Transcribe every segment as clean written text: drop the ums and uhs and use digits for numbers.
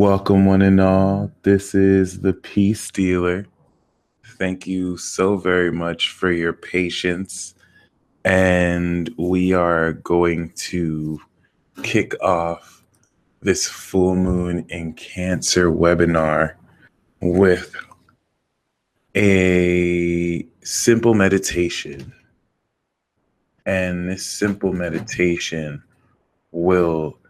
Welcome, one and all. This is the Peace Dealer. Thank you so very much for your patience. And we are going to kick off this full moon in Cancer webinar with a simple meditation. And this simple meditation will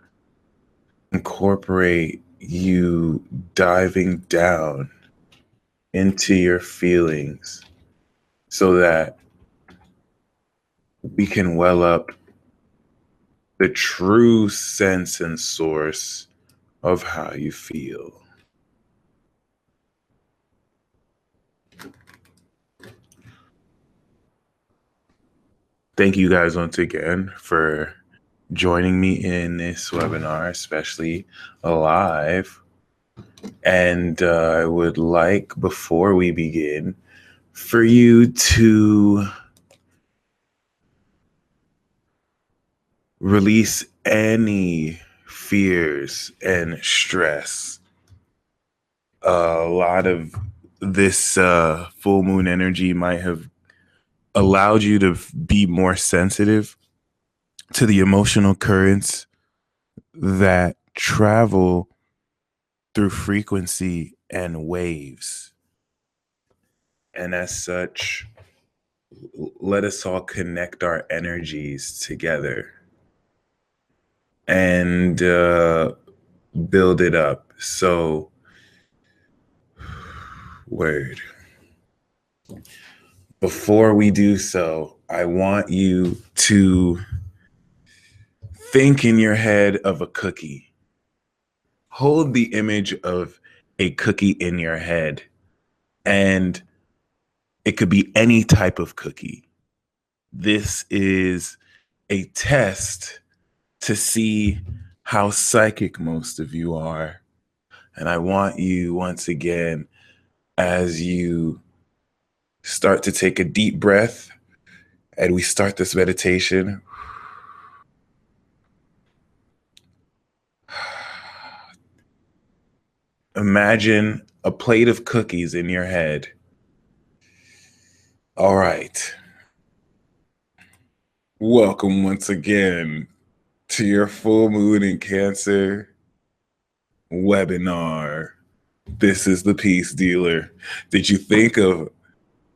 incorporate you diving down into your feelings so that we can well up the true sense and source of how you feel. Thank you guys once again for joining me in this webinar, especially live. And I would like, before we begin, for you to release any fears and stress. A lot of this full moon energy might have allowed you to be more sensitive to the emotional currents that travel through frequency and waves. And as such, let us all connect our energies together and build it up. So, word. Before we do so, I want you to think in your head of a cookie. Hold the image of a cookie in your head, and it could be any type of cookie. This is a test to see how psychic most of you are. And I want you, once again, as you start to take a deep breath and we start this meditation, imagine a plate of cookies in your head. All right. Welcome once again to your full moon in Cancer webinar. This is the Peace Dealer. Did you think of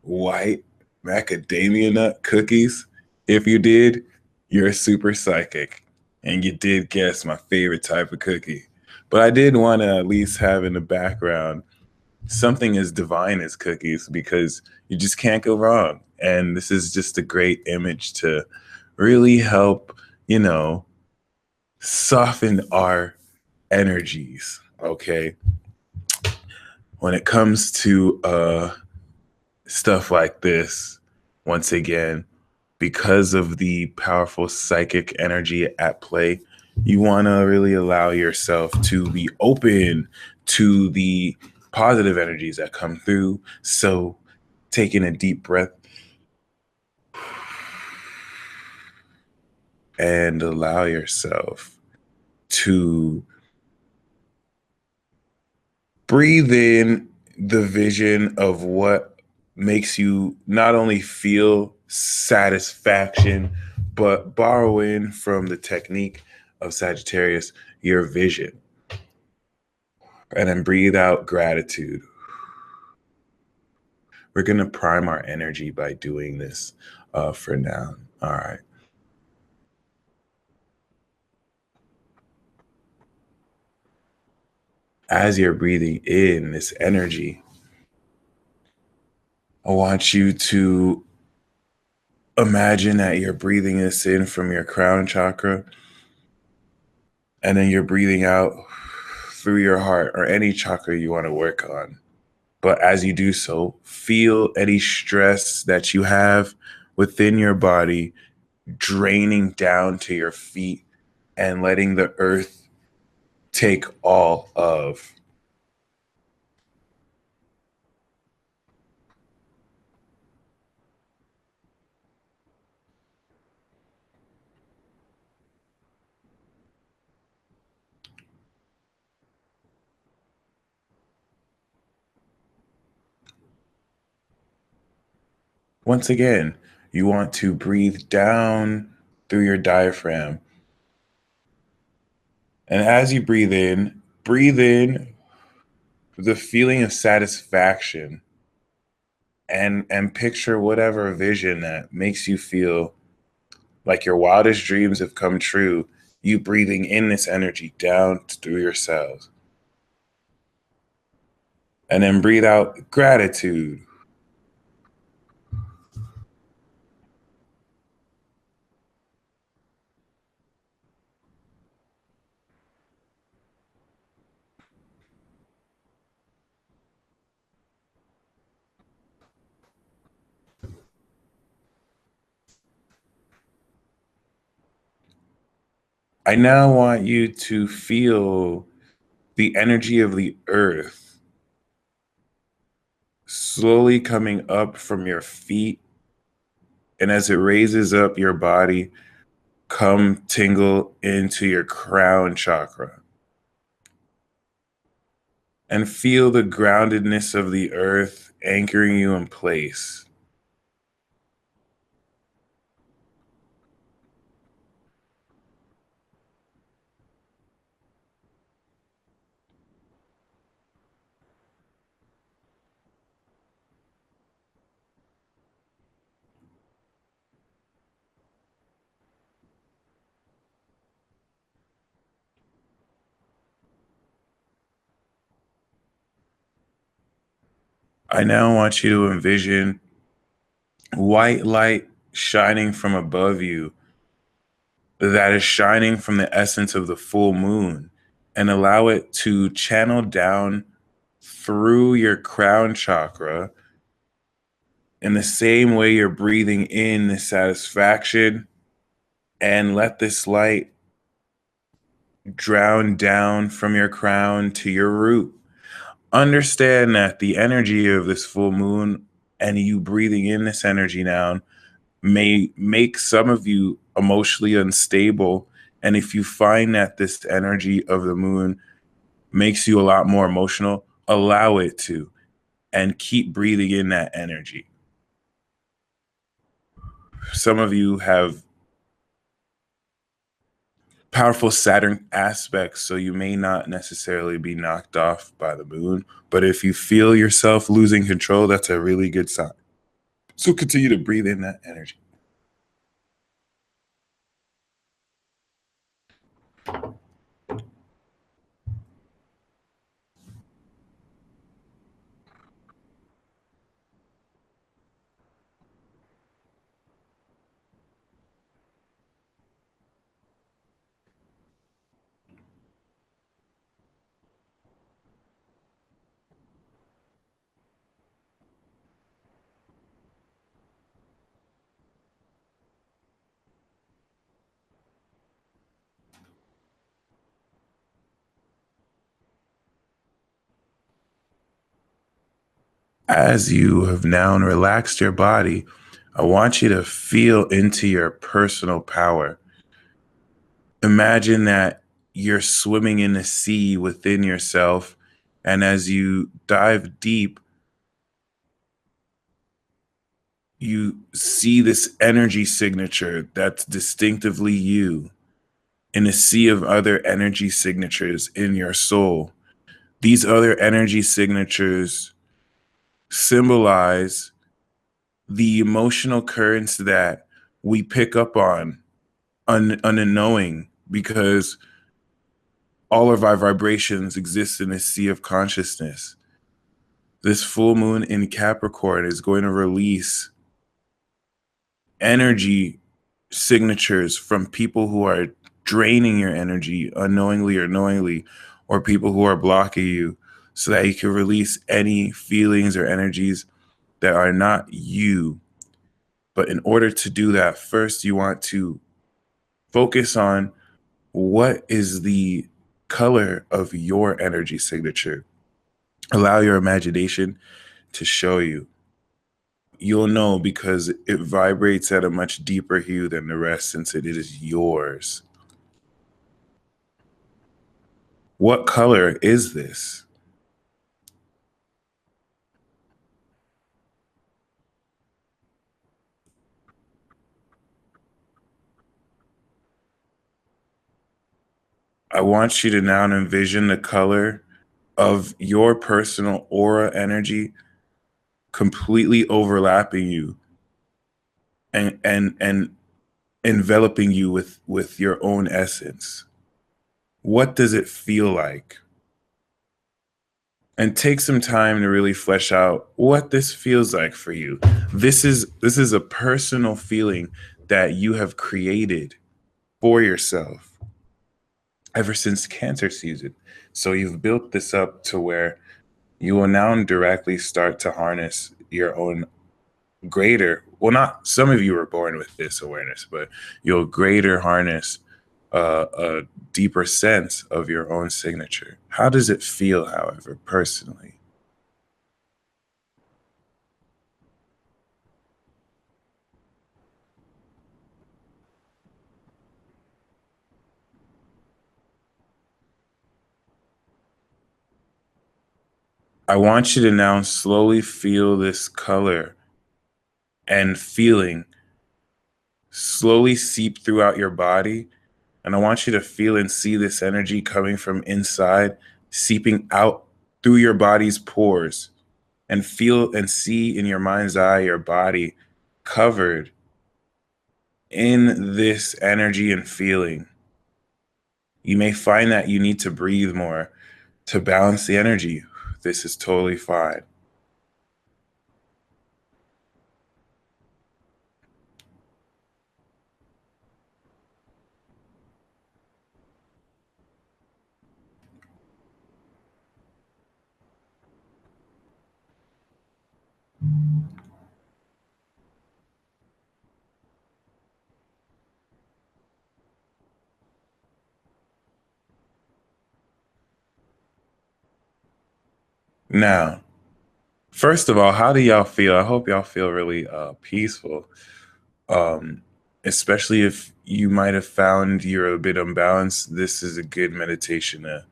white macadamia nut cookies? If you did, you're super psychic. And you did guess my favorite type of cookie. But I did want to at least have in the background something as divine as cookies, because you just can't go wrong. And this is just a great image to really help, soften our energies. Okay. When it comes to stuff like this, once again, because of the powerful psychic energy at play, you want to really allow yourself to be open to the positive energies that come through. So taking a deep breath and allow yourself to breathe in the vision of what makes you not only feel satisfaction, but borrow in from the technique of Sagittarius, your vision. And then breathe out gratitude. We're going to prime our energy by doing this for now. All right. As you're breathing in this energy, I want you to imagine that you're breathing this in from your crown chakra, and then you're breathing out through your heart or any chakra you want to work on. But as you do so, feel any stress that you have within your body draining down to your feet and letting the earth take all of. Once again, you want to breathe down through your diaphragm. And as you breathe in the feeling of satisfaction and picture whatever vision that makes you feel like your wildest dreams have come true, you breathing in this energy down through your cells. And then breathe out gratitude. I now want you to feel the energy of the earth slowly coming up from your feet. And as it raises up your body, come tingle into your crown chakra. And feel the groundedness of the earth anchoring you in place. I now want you to envision white light shining from above you that is shining from the essence of the full moon, and allow it to channel down through your crown chakra in the same way you're breathing in the satisfaction, and let this light drown down from your crown to your root. Understand that the energy of this full moon and you breathing in this energy now may make some of you emotionally unstable. And if you find that this energy of the moon makes you a lot more emotional, allow it to, and keep breathing in that energy. Some of you have powerful Saturn aspects, so you may not necessarily be knocked off by the moon. But if you feel yourself losing control, that's a really good sign. So continue to breathe in that energy. As you have now relaxed your body, I want you to feel into your personal power. Imagine that you're swimming in the sea within yourself. And as you dive deep, you see this energy signature that's distinctively you in a sea of other energy signatures in your soul. These other energy signatures symbolize the emotional currents that we pick up on unknowing, because all of our vibrations exist in a sea of consciousness. This full moon in Capricorn is going to release energy signatures from people who are draining your energy unknowingly or knowingly, or people who are blocking you, so that you can release any feelings or energies that are not you. But in order to do that, first you want to focus on what is the color of your energy signature. Allow your imagination to show you. You'll know because it vibrates at a much deeper hue than the rest, since it is yours. What color is this? I want you to now envision the color of your personal aura energy completely overlapping you and enveloping you with your own essence. What does it feel like? And take some time to really flesh out what this feels like for you. This is a personal feeling that you have created for yourself ever since Cancer season. So you've built this up to where you will now directly start to harness your own greater, well, not some of you were born with this awareness, but you'll greater harness a deeper sense of your own signature. How does it feel, however, personally? I want you to now slowly feel this color and feeling slowly seep throughout your body. And I want you to feel and see this energy coming from inside, seeping out through your body's pores, and feel and see in your mind's eye your body covered in this energy and feeling. You may find that you need to breathe more to balance the energy. This is totally fine. Now, first of all, how do y'all feel? I hope y'all feel really peaceful. Um, Especially if you might have found you're a bit unbalanced, this is a good meditation to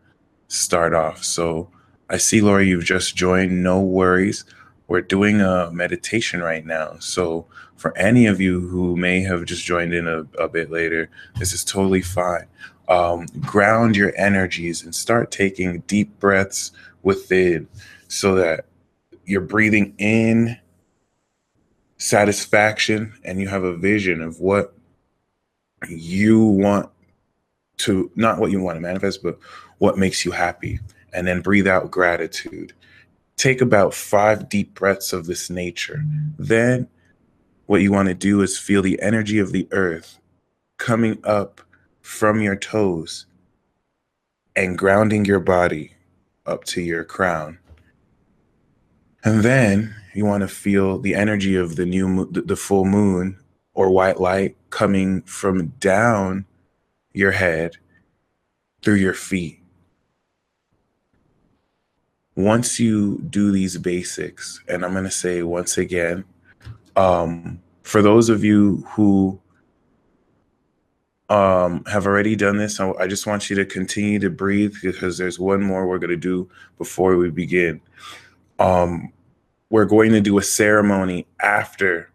start off. So I see, Laura, you've just joined. No worries. We're doing a meditation right now. So for any of you who may have just joined in a bit later, this is totally fine. Ground your energies and start taking deep breaths within so that you're breathing in satisfaction and you have a vision of what you want to, not what you want to manifest, but what makes you happy. And then breathe out gratitude. Take about 5 deep breaths of this nature. Then what you want to do is feel the energy of the earth coming up from your toes and grounding your body up to your crown. And then you want to feel the energy of the full moon or white light coming from down your head through your feet. Once you do these basics, and I'm going to say once again, for those of you who have already done this, I just want you to continue to breathe because there's one more we're going to do before we begin. We're going to do a ceremony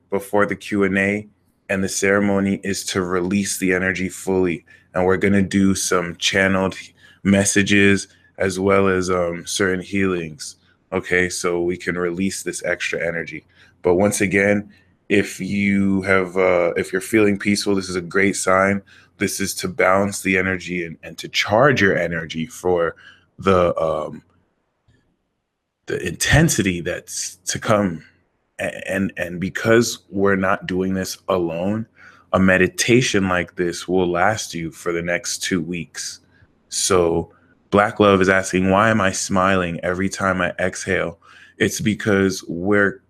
before the Q&A, and the ceremony is to release the energy fully. And we're going to do some channeled messages as well as certain healings. Okay, so we can release this extra energy. But once again, if you're feeling peaceful, this is a great sign. This is to balance the energy and to charge your energy for the intensity that's to come. And because we're not doing this alone, a meditation like this will last you for the next 2 weeks. So Black Love is asking, why am I smiling every time I exhale? It's because we're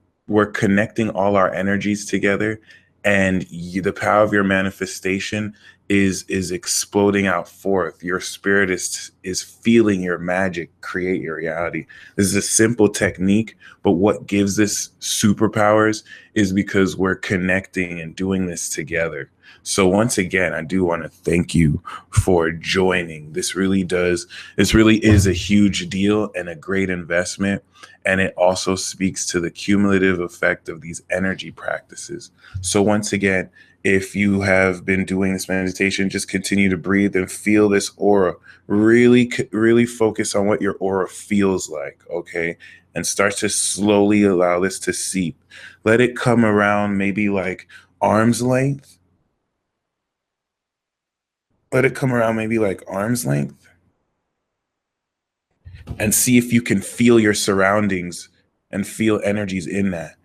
connecting all our energies together, and the power of your manifestation is exploding out forth. Your spirit is feeling your magic create your reality. This is a simple technique, but what gives this superpowers is because we're connecting and doing this together. So once again, I do want to thank you for joining. This really is a huge deal and a great investment. And it also speaks to the cumulative effect of these energy practices. So once again, If you have been doing this meditation, just continue to breathe and feel this aura. Really, really focus on what your aura feels like, okay? And start to slowly allow this to seep. Let it come around maybe like arm's length. Let it come around maybe like arm's length and see if you can feel your surroundings and feel energies in that,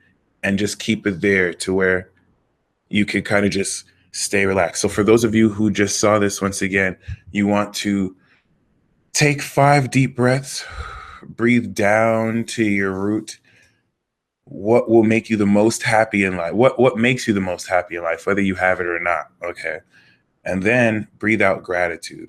and just keep it there to where you can kind of just stay relaxed. So for those of you who just saw this, once again, you want to take 5 deep breaths, breathe down to your root. What will make you the most happy in life? What makes you the most happy in life, whether you have it or not, okay? And then breathe out gratitude.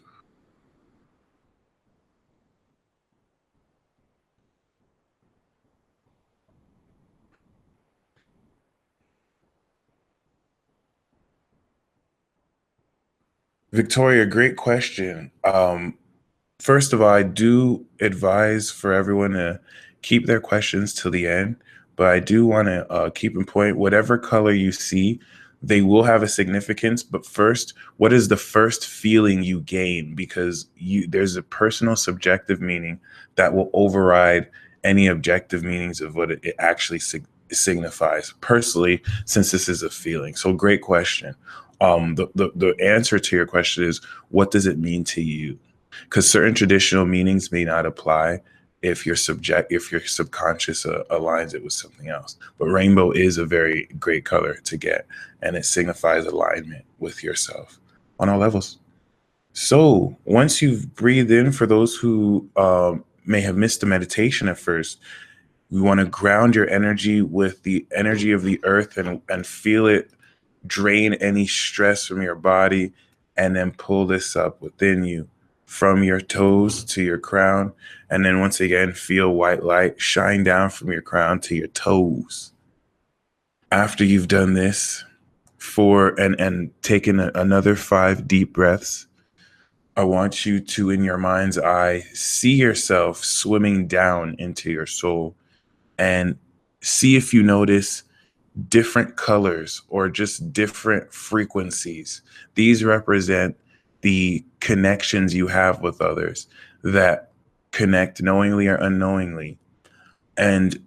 Victoria, great question. First of all, I do advise for everyone to keep their questions till the end, but I do want to keep in point whatever color you see, they will have a significance. But first, what is the first feeling you gain? Because there's a personal subjective meaning that will override any objective meanings of what it actually signifies. Personally, since this is a feeling, so great question. The answer to your question is, what does it mean to you? Because certain traditional meanings may not apply if your subconscious aligns it with something else. But rainbow is a very great color to get, and it signifies alignment with yourself on all levels. So once you've breathed in, for those who may have missed the meditation at first, we want to ground your energy with the energy of the earth, and feel it drain any stress from your body, and then pull this up within you from your toes to your crown. And then once again, feel white light shine down from your crown to your toes. After you've done this and taken another 5 deep breaths, I want you to, in your mind's eye, see yourself swimming down into your soul, and see if you notice different colors or just different frequencies. These represent the connections you have with others that connect knowingly or unknowingly. And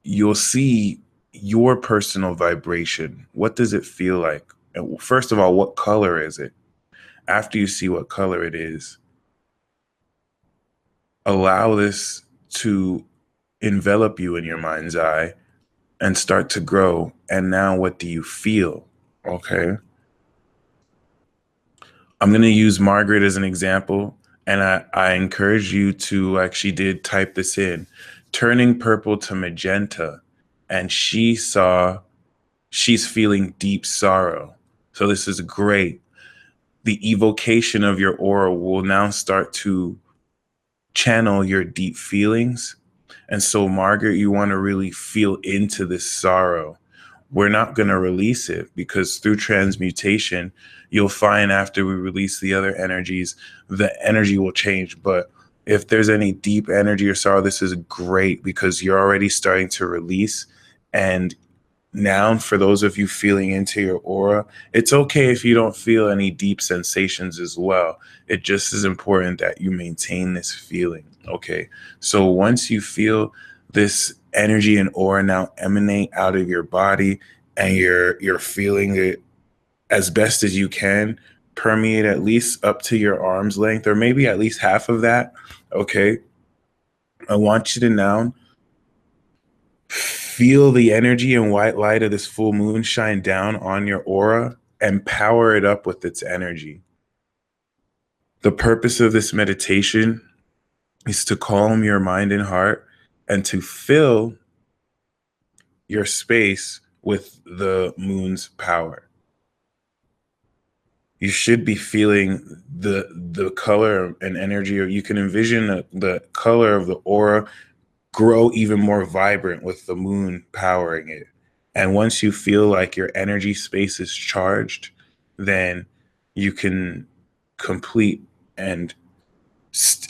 you'll see your personal vibration. What does it feel like? And first of all, what color is it? After you see what color it is, allow this to envelop you in your mind's eye and start to grow. And now what do you feel? Okay. I'm going to use Margaret as an example. And I encourage you to actually did type this in, turning purple to magenta. And she's feeling deep sorrow. So this is great. The evocation of your aura will now start to channel your deep feelings. And so, Margaret, you want to really feel into this sorrow. We're not going to release it, because through transmutation, you'll find after we release the other energies, the energy will change. But if there's any deep energy or sorrow, this is great, because you're already starting to release. And now, for those of you feeling into your aura, it's okay if you don't feel any deep sensations as well. It just is important that you maintain this feeling. Okay. So once you feel this energy and aura now emanate out of your body, and you're feeling it as best as you can, permeate at least up to your arm's length, or maybe at least half of that. Okay. I want you to now feel the energy and white light of this full moon shine down on your aura and power it up with its energy. The purpose of this meditation is to calm your mind and heart, and to fill your space with the moon's power. You should be feeling the color and energy, or you can envision the color of the aura grow even more vibrant with the moon powering it. And once you feel like your energy space is charged, then you can complete. And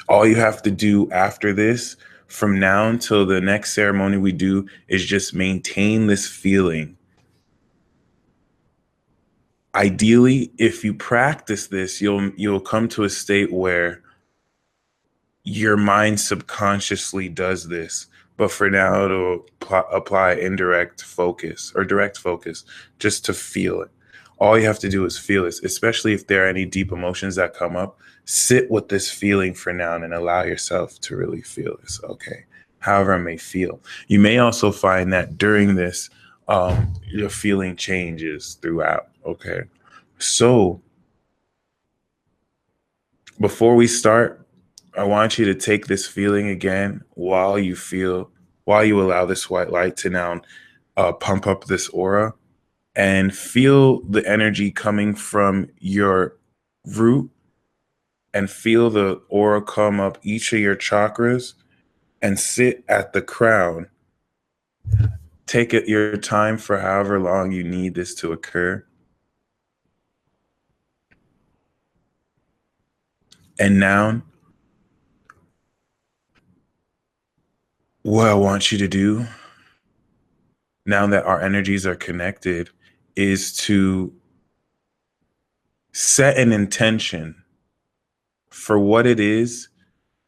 all you have to do after this, from now until the next ceremony we do, is just maintain this feeling. Ideally, if you practice this, you'll come to a state where your mind subconsciously does this. But for now, it'll apply indirect focus or direct focus just to feel it. All you have to do is feel this, especially if there are any deep emotions that come up. Sit with this feeling for now and allow yourself to really feel this. Okay. However it may feel. You may also find that during this, your feeling changes throughout. Okay. So before we start, I want you to take this feeling again while you allow this white light to now pump up this aura, and feel the energy coming from your root, and feel the aura come up each of your chakras and sit at the crown. Take it your time for however long you need this to occur. And now, what I want you to do, now that our energies are connected, is to set an intention for what it is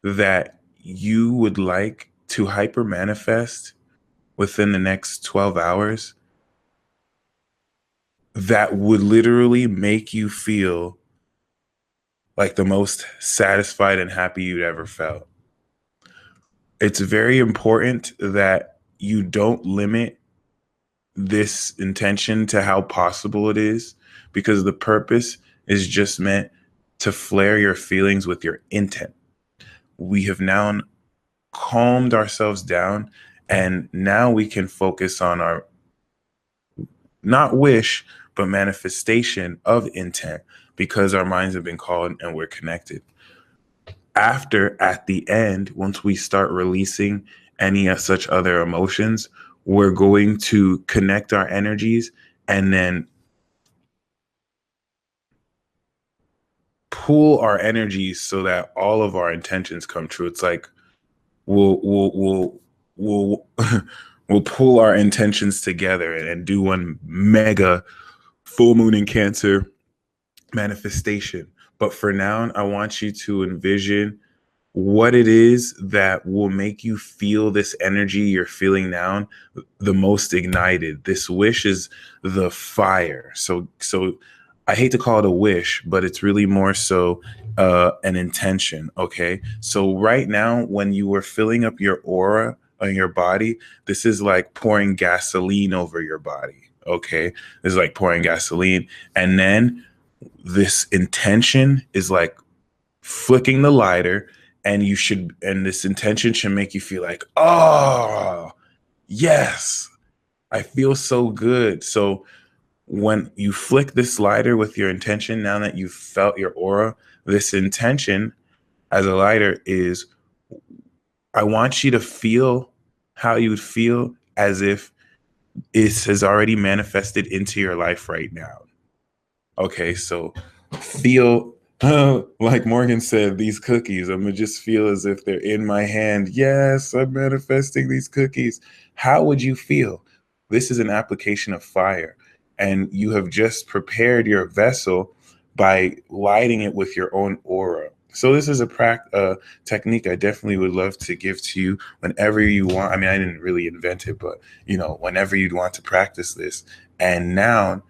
that you would like to hyper manifest within the next 12 hours that would literally make you feel like the most satisfied and happy you'd ever felt. It's very important that you don't limit this intention to how possible it is, because the purpose is just meant to flare your feelings with your intent. We have now calmed ourselves down, and now we can focus on our not wish, but manifestation of intent, because our minds have been called and we're connected. After, at the end, once we start releasing any such other emotions, we're going to connect our energies and then pool our energies so that all of our intentions come true. It's like we'll we'll pull our intentions together and do one mega full moon in Cancer manifestation. But for now, I want you to envision what it is that will make you feel this energy you're feeling now the most ignited. This wish is the fire. So I hate to call it a wish, but it's really more so an intention. Okay. So right now, when you were filling up your aura on your body, this is like pouring gasoline over your body. Okay. This is like pouring gasoline. And then this intention is like flicking the lighter, and this intention should make you feel like, oh, yes, I feel so good. So when you flick this lighter with your intention, now that you've felt your aura, this intention as a lighter is, I want you to feel how you would feel as if it has already manifested into your life right now. Okay, so feel like Morgan said, these cookies, I'm gonna just feel as if they're in my hand. Yes, I'm manifesting these cookies. How would you feel? This is an application of fire, and you have just prepared your vessel by lighting it with your own aura. So this is a technique I definitely would love to give to you whenever you want. I mean, I didn't really invent it, but whenever you'd want to practice this. And now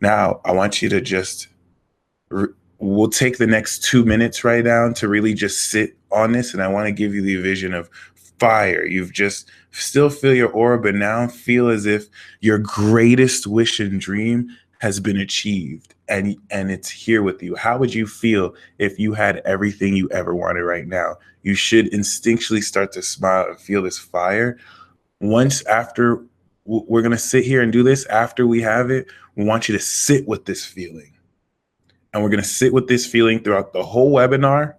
I want you to just we'll take the next 2 minutes right now to really just sit on this. And I want to give you the vision of fire. You've just still feel your aura, but now feel as if your greatest wish and dream has been achieved, and it's here with you. How would you feel if you had everything you ever wanted right now? You should instinctually start to smile and feel this fire. Once after we're going to sit here and do this, after we have it, we want you to sit with this feeling. And we're going to sit with this feeling throughout the whole webinar,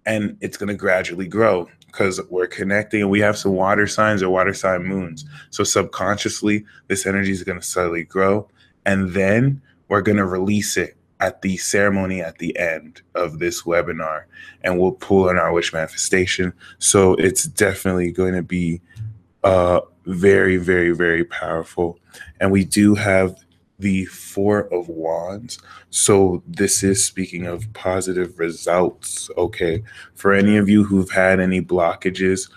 and it's going to gradually grow because we're connecting, and we have some water signs or water sign moons. So subconsciously, this energy is going to slowly grow, and then we're going to release it at the ceremony at the end of this webinar, and we'll pull in our wish manifestation. So it's definitely going to be very, very, very powerful. And we do have the Four of Wands. So this is speaking of positive results, okay? For any of you who've had any blockages,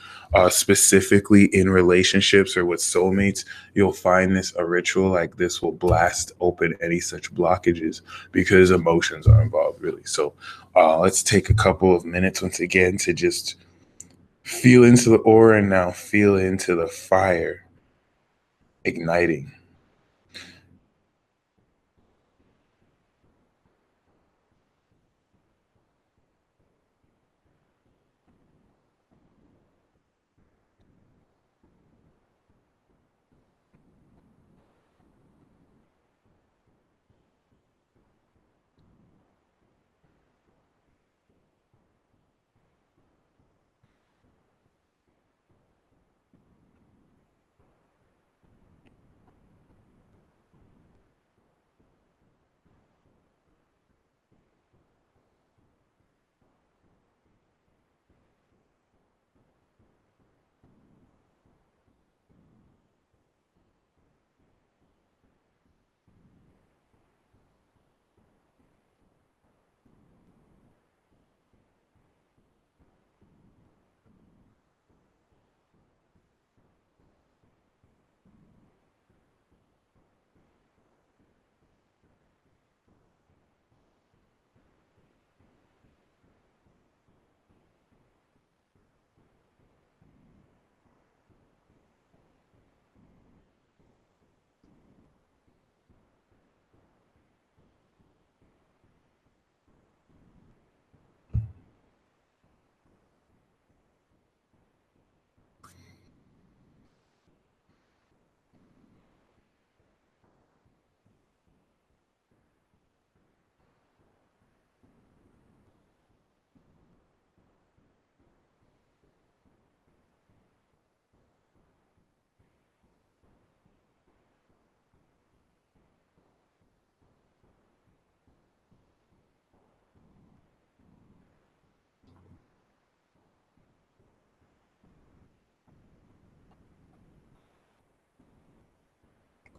specifically in relationships or with soulmates, you'll find this a ritual like this will blast open any such blockages because emotions are involved, really. So let's take a couple of minutes once again to just feel into the aura and now feel into the fire igniting.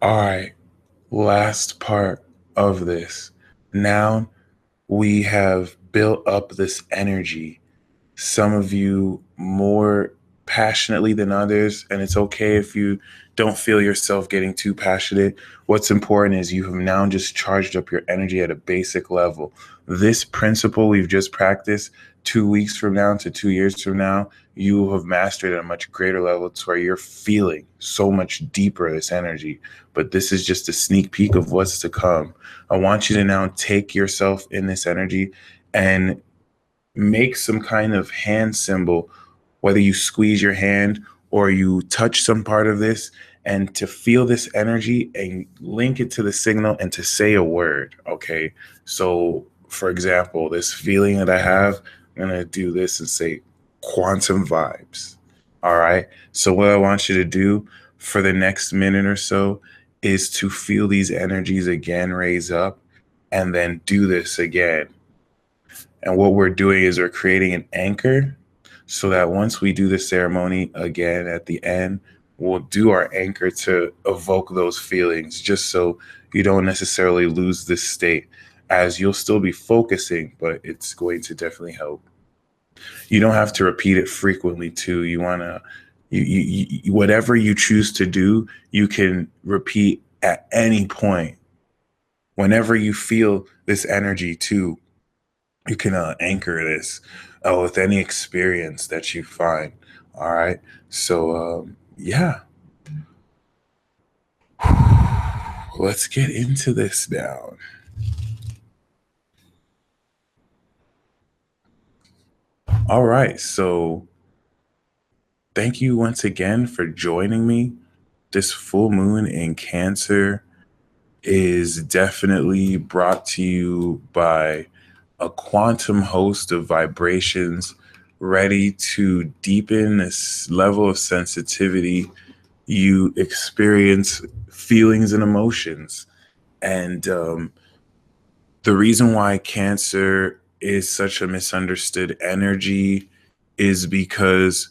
All right, last part of this. Now we have built up this energy, some of you more passionately than others, and it's okay if you don't feel yourself getting too passionate. What's important is you have now just charged up your energy at a basic level. This principle we've just practiced, 2 weeks from now to 2 years from now, you will have mastered at a much greater level to where you're feeling so much deeper this energy. But this is just a sneak peek of what's to come. I want you to now take yourself in this energy and make some kind of hand symbol, whether you squeeze your hand or you touch some part of this, and to feel this energy and link it to the signal and to say a word. Okay. So, for example, this feeling that I have, I'm going to do this and say quantum vibes. All right. So, what I want you to do for the next minute or so is to feel these energies again raise up and then do this again. And what we're doing is we're creating an anchor so that once we do the ceremony again at the end, we'll do our anchor to evoke those feelings just so you don't necessarily lose this state, as you'll still be focusing, but it's going to definitely help. You don't have to repeat it frequently too. You want to, whatever you choose to do, you can repeat at any point. Whenever you feel this energy too, you can anchor this with any experience that you find. All right. So, yeah, let's get into this now. All right. So, thank you once again for joining me. This full moon in Cancer is definitely brought to you by a quantum host of vibrations ready to deepen this level of sensitivity you experience feelings and emotions. And the reason why Cancer is such a misunderstood energy is because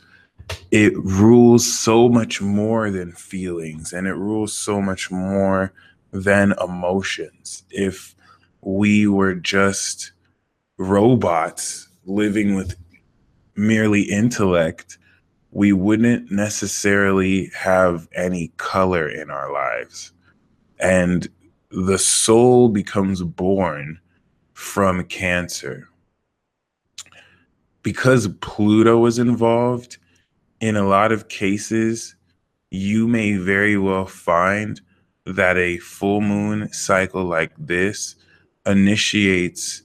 it rules so much more than feelings, and it rules so much more than emotions. If we were just robots living with merely intellect, we wouldn't necessarily have any color in our lives. And the soul becomes born from Cancer. Because Pluto is involved, in a lot of cases, you may very well find that a full moon cycle like this initiates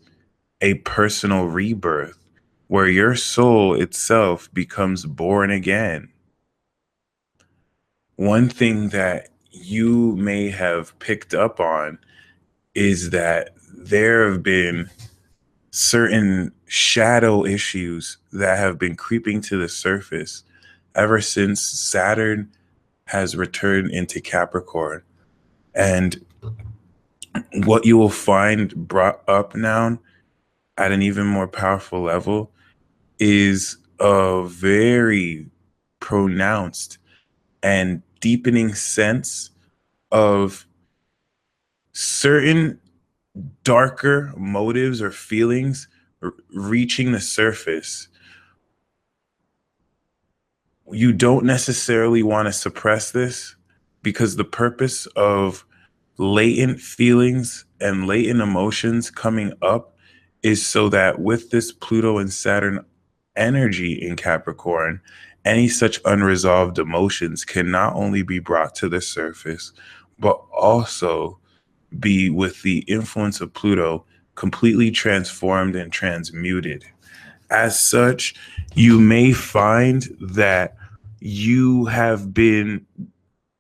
a personal rebirth where your soul itself becomes born again. One thing that you may have picked up on is that there have been certain shadow issues that have been creeping to the surface ever since Saturn has returned into Capricorn. And what you will find brought up now at an even more powerful level is a very pronounced and deepening sense of certain darker motives or feelings reaching the surface. You don't necessarily want to suppress this because the purpose of latent feelings and latent emotions coming up is so that with this Pluto and Saturn energy in Capricorn, any such unresolved emotions can not only be brought to the surface, but also be, with the influence of Pluto, completely transformed and transmuted. As such, you may find that you have been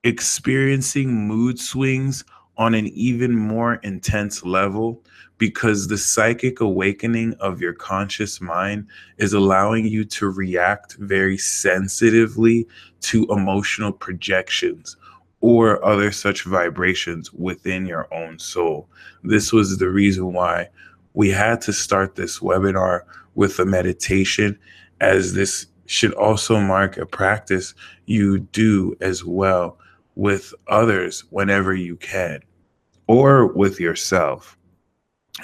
experiencing mood swings on an even more intense level because the psychic awakening of your conscious mind is allowing you to react very sensitively to emotional projections or other such vibrations within your own soul. This was the reason why we had to start this webinar with a meditation, as this should also mark a practice you do as well with others whenever you can, or with yourself.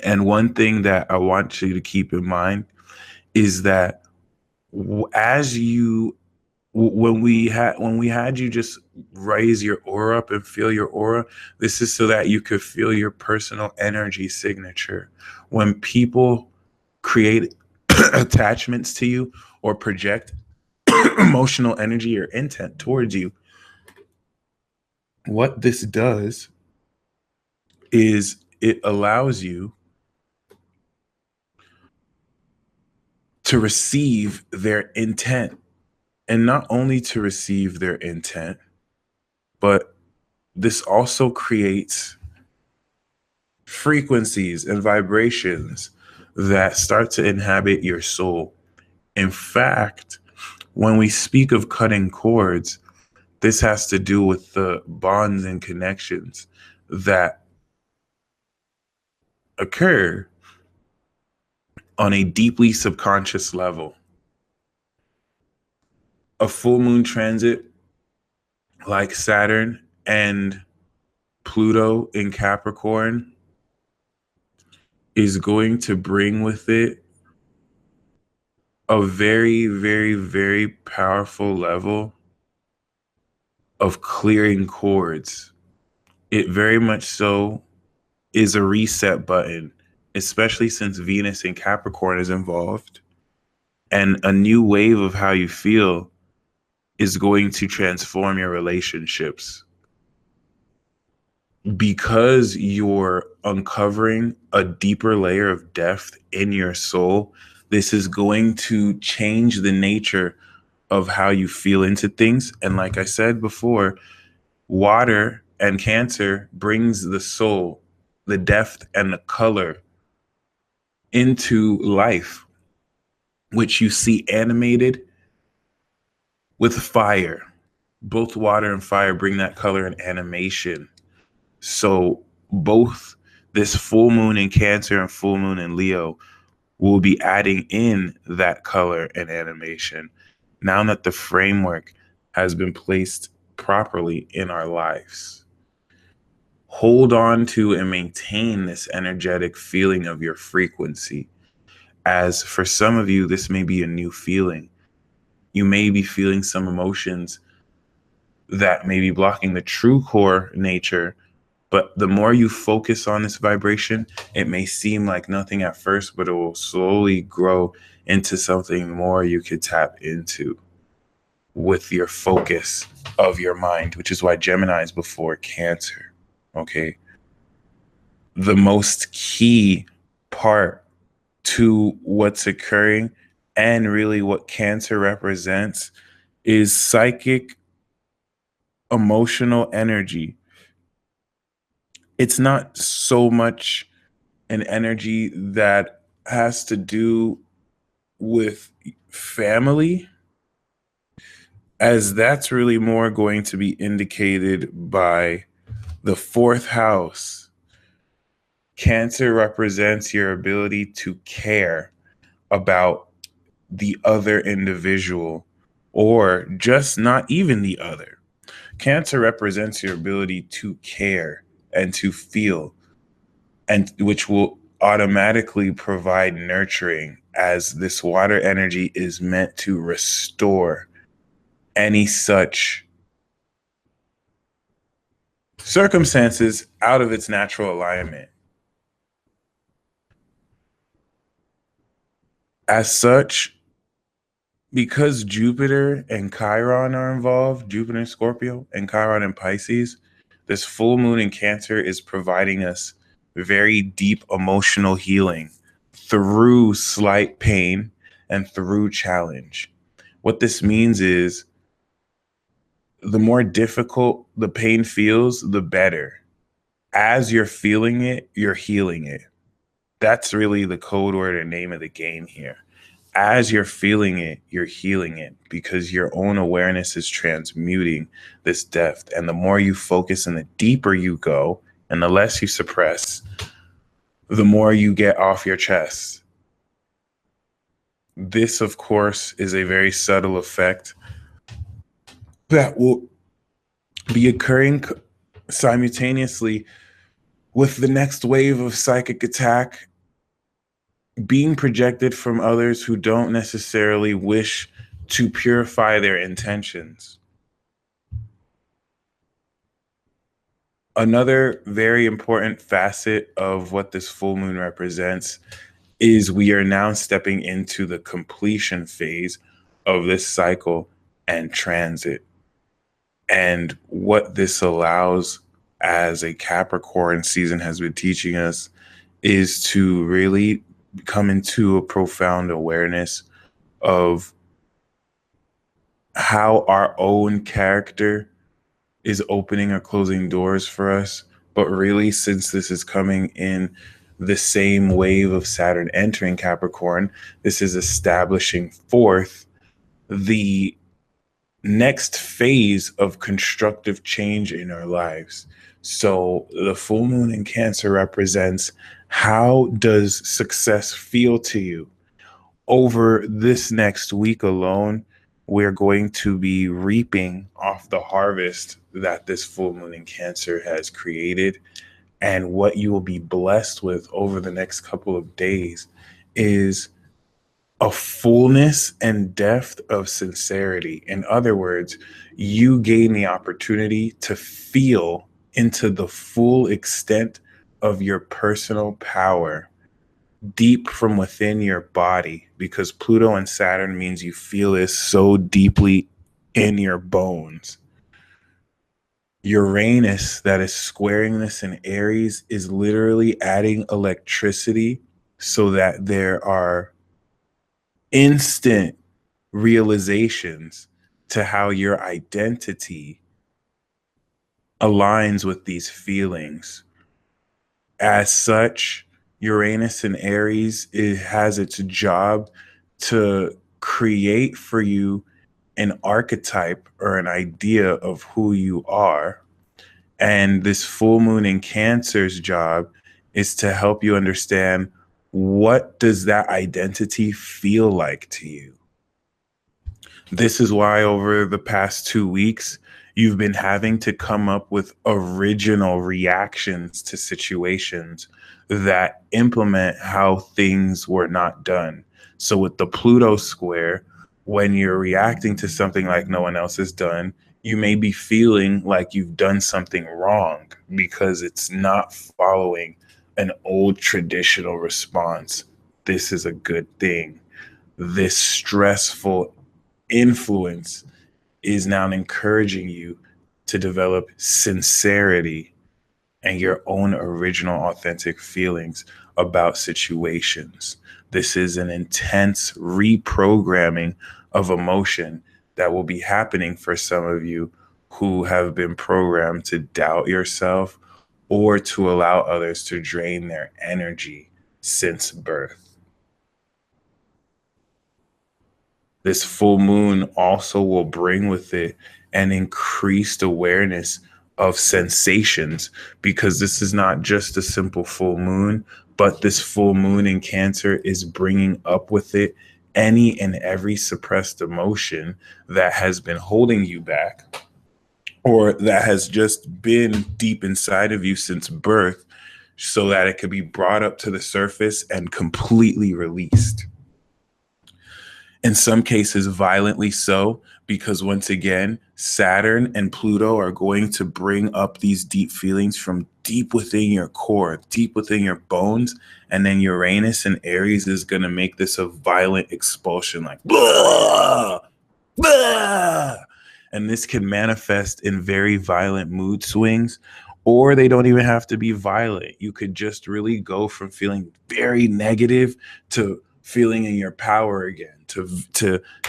And one thing that I want you to keep in mind is that as you when we had you just raise your aura up and feel your aura, this is so that you could feel your personal energy signature. When people create attachments to you or project emotional energy or intent towards you, what this does is it allows you to receive their intent, and not only to receive their intent, but this also creates frequencies and vibrations that start to inhabit your soul. In fact, when we speak of cutting cords, this has to do with the bonds and connections that occur on a deeply subconscious level. A full moon transit like Saturn and Pluto in Capricorn is going to bring with it a very, very, very powerful level of clearing cords. It very much so is a reset button, especially since Venus in Capricorn is involved. And a new wave of how you feel is going to transform your relationships. Because you're uncovering a deeper layer of depth in your soul, this is going to change the nature of how you feel into things. And like I said before, water and Cancer brings the soul, the depth and the color into life, which you see animated with fire. Both water and fire bring that color and animation. So both this full moon in Cancer and full moon in Leo will be adding in that color and animation now that the framework has been placed properly in our lives. hold on to and maintain this energetic feeling of your frequency. As for some of you, this may be a new feeling. You may be feeling some emotions that may be blocking the true core nature, but the more you focus on this vibration, it may seem like nothing at first, but it will slowly grow into something more you could tap into with your focus of your mind, which is why Gemini is before Cancer. Okay. The most key part to what's occurring and really what Cancer represents is psychic emotional energy. It's not so much an energy that has to do with family, as that's really more going to be indicated by the fourth house. Cancer represents your ability to care about the other individual, or just not even the other. Cancer represents your ability to care and to feel, and which will automatically provide nurturing, as this water energy is meant to restore any such circumstances out of its natural alignment. As such, because Jupiter and Chiron are involved, Jupiter in Scorpio and Chiron in Pisces, this full moon in Cancer is providing us very deep emotional healing through slight pain and through challenge. What this means is the more difficult the pain feels, the better. As you're feeling it, you're healing it. That's really the code word or name of the game here. As you're feeling it, you're healing it, because your own awareness is transmuting this depth. And the more you focus and the deeper you go and the less you suppress, the more you get off your chest. This, of course, is a very subtle effect that will be occurring simultaneously with the next wave of psychic attack being projected from others who don't necessarily wish to purify their intentions. Another very important facet of what this full moon represents is we are now stepping into the completion phase of this cycle and transit. And what this allows, as a Capricorn season has been teaching us, is to really come into a profound awareness of how our own character is opening or closing doors for us. But really, since this is coming in the same wave of Saturn entering Capricorn, this is establishing forth the next phase of constructive change in our lives. So the full moon in Cancer represents, how does success feel to you? Over this next week alone, we're going to be reaping off the harvest that this full moon in Cancer has created. And what you will be blessed with over the next couple of days is a fullness and depth of sincerity. In other words, you gain the opportunity to feel into the full extent of your personal power deep from within your body, because Pluto and Saturn means you feel this so deeply in your bones. Uranus, that is squaring this in Aries, is literally adding electricity so that there are instant realizations to how your identity aligns with these feelings. As such, Uranus in Aries, it has its job to create for you an archetype or an idea of who you are. And this full moon in Cancer's job is to help you understand, what does that identity feel like to you? This is why over the past 2 weeks, You've been having to come up with original reactions to situations that implement how things were not done. So with the Pluto square, when you're reacting to something like no one else has done, you may be feeling like you've done something wrong because it's not following an old traditional response. This is a good thing. This stressful influence is now encouraging you to develop sincerity and your own original authentic feelings about situations. This is an intense reprogramming of emotion that will be happening for some of you who have been programmed to doubt yourself or to allow others to drain their energy since birth. This full moon also will bring with it an increased awareness of sensations, because this is not just a simple full moon, but this full moon in Cancer is bringing up with it any and every suppressed emotion that has been holding you back or that has just been deep inside of you since birth, so that it could be brought up to the surface and completely released. In some cases, violently so, because once again, Saturn and Pluto are going to bring up these deep feelings from deep within your core, deep within your bones. And then Uranus and Aries is going to make this a violent expulsion, like, blah, blah. And this can manifest in very violent mood swings, or they don't even have to be violent. You could just really go from feeling very negative to feeling in your power again, to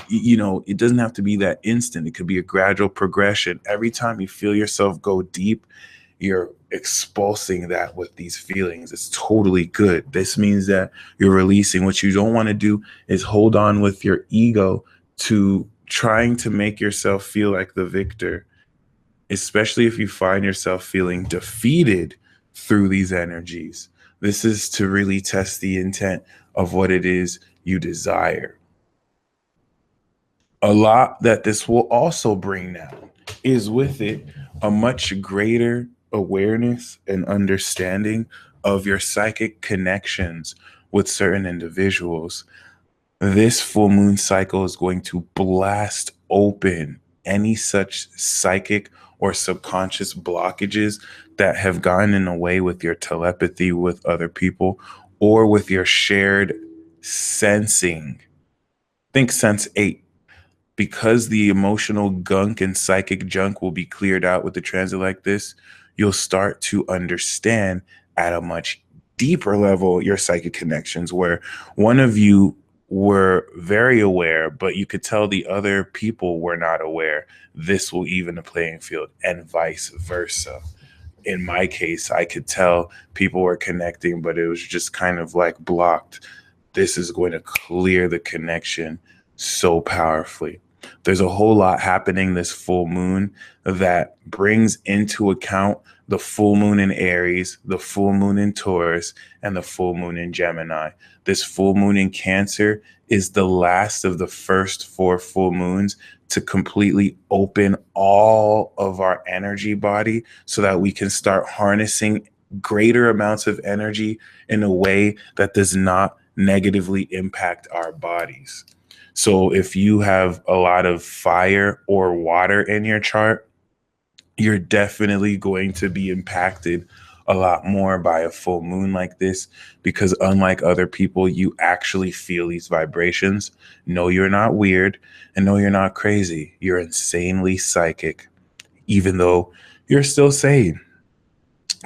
it doesn't have to be that instant. It could be a gradual progression. Every time you feel yourself go deep, you're expulsing that with these feelings. It's totally good. This means that you're releasing. What you don't want to do is hold on with your ego to trying to make yourself feel like the victor, especially if you find yourself feeling defeated through these energies. This is to really test the intent of what it is you desire. A lot that this will also bring now is with it a much greater awareness and understanding of your psychic connections with certain individuals. This full moon cycle is going to blast open any such psychic or subconscious blockages that have gotten in the way with your telepathy with other people or with your shared sensing. Think sense 8. Because the emotional gunk and psychic junk will be cleared out with the transit like this, you'll start to understand at a much deeper level your psychic connections, where one of you were very aware, but you could tell the other people were not aware. This will even the playing field, and vice versa. In my case, I could tell people were connecting, but it was just kind of like blocked. This is going to clear the connection so powerfully. There's a whole lot happening this full moon that brings into account the full moon in Aries, the full moon in Taurus, and the full moon in Gemini. This full moon in Cancer is the last of the first 4 full moons to completely open all of our energy body so that we can start harnessing greater amounts of energy in a way that does not negatively impact our bodies. So if you have a lot of fire or water in your chart, you're definitely going to be impacted a lot more by a full moon like this, because unlike other people, you actually feel these vibrations. No, you're not weird, and no, you're not crazy. You're insanely psychic, even though you're still sane.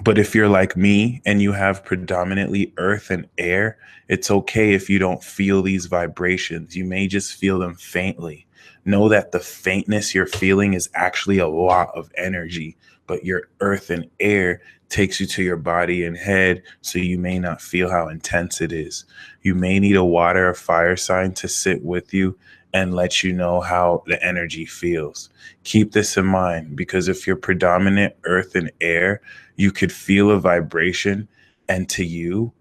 But if you're like me and you have predominantly earth and air, it's okay if you don't feel these vibrations. You may just feel them faintly. Know that the faintness you're feeling is actually a lot of energy, but your earth and air takes you to your body and head, so you may not feel how intense it is. You may need a water or fire sign to sit with you and let you know how the energy feels. Keep this in mind, because if you're predominant earth and air, you could feel a vibration, and to you,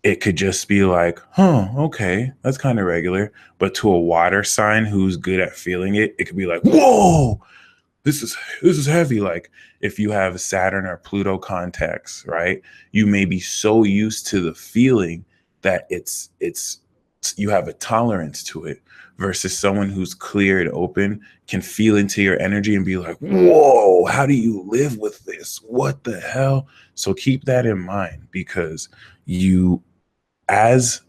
it could just be like, huh, okay, that's kind of regular. But to a water sign who's good at feeling it, it could be like, whoa, this is heavy. Like if you have Saturn or Pluto contacts, right? You may be so used to the feeling that it's you have a tolerance to it, versus someone who's clear and open can feel into your energy and be like, whoa, how do you live with this? What the hell? So keep that in mind, because you, as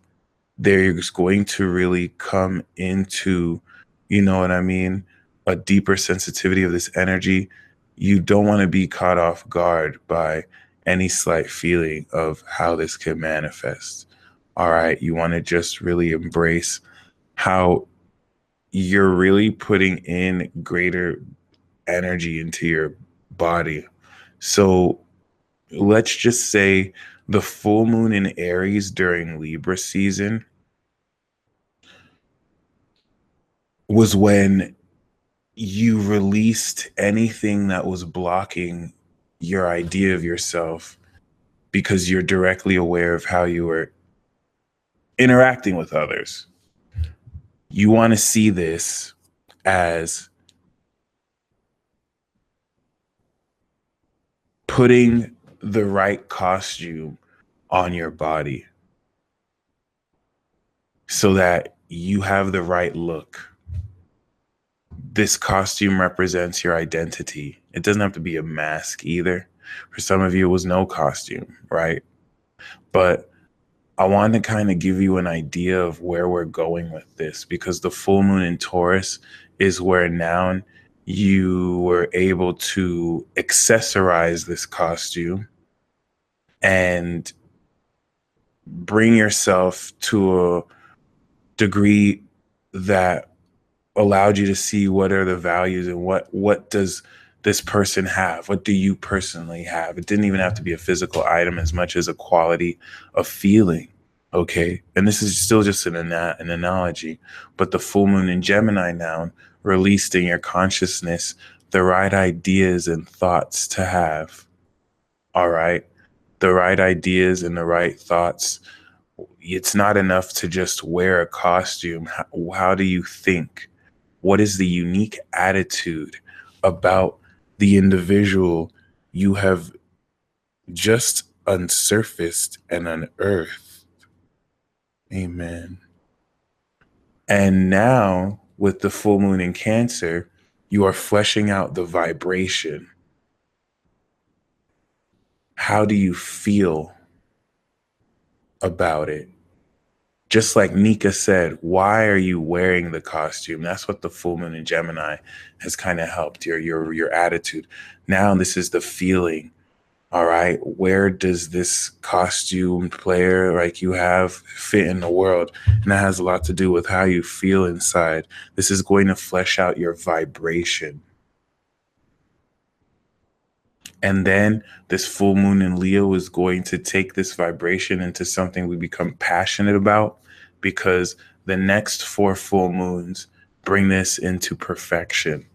there's going to really come into, you know what I mean, a deeper sensitivity of this energy, you don't want to be caught off guard by any slight feeling of how this can manifest. All right. You want to just really embrace how you're really putting in greater energy into your body. So let's just say the full moon in Aries during Libra season was when you released anything that was blocking your idea of yourself, because you're directly aware of how you were interacting with others. You want to see this as putting the right costume on your body so that you have the right look. This costume represents your identity. It doesn't have to be a mask either. For some of you, it was no costume, right? But I wanted to kind of give you an idea of where we're going with this, because the full moon in Taurus is where now you were able to accessorize this costume and bring yourself to a degree that allowed you to see what are the values and what does this person have? What do you personally have? It didn't even have to be a physical item as much as a quality of feeling. Okay. And this is still just an analogy, but the full moon in Gemini now released in your consciousness the right ideas and thoughts to have. All right. The right ideas and the right thoughts. It's not enough to just wear a costume. How do you think? What is the unique attitude about the individual you have just unsurfaced and unearthed? Amen. And now, with the full moon in Cancer, you are fleshing out the vibration. How do you feel about it? Just like Nika said, why are you wearing the costume? That's what the full moon in Gemini has kind of helped your attitude. Now this is the feeling. All right, where does this costume player like you have fit in the world? And that has a lot to do with how you feel inside. This is going to flesh out your vibration. And then this full moon in Leo is going to take this vibration into something we become passionate about, because the next 4 full moons bring this into perfection.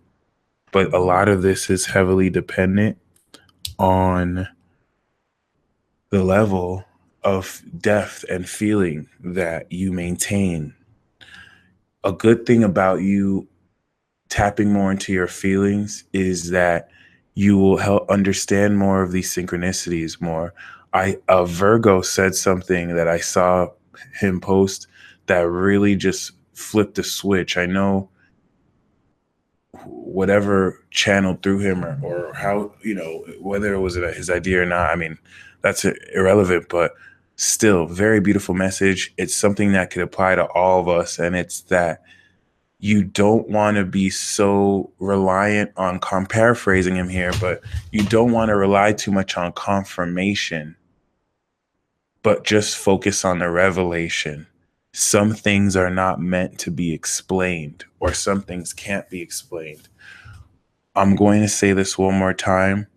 But a lot of this is heavily dependent on the level of depth and feeling that you maintain. A good thing about you tapping more into your feelings is that you will help understand more of these synchronicities more. A Virgo said something that I saw him post that really just flipped the switch. I know whatever channeled through him, or how, whether it was his idea or not, I mean, that's irrelevant, but still very beautiful message. It's something that could apply to all of us. And it's that you don't want to be so reliant on, I'm paraphrasing him here, but you don't want to rely too much on confirmation, but just focus on the revelation. Some things are not meant to be explained, or some things can't be explained. I'm going to say this one more time.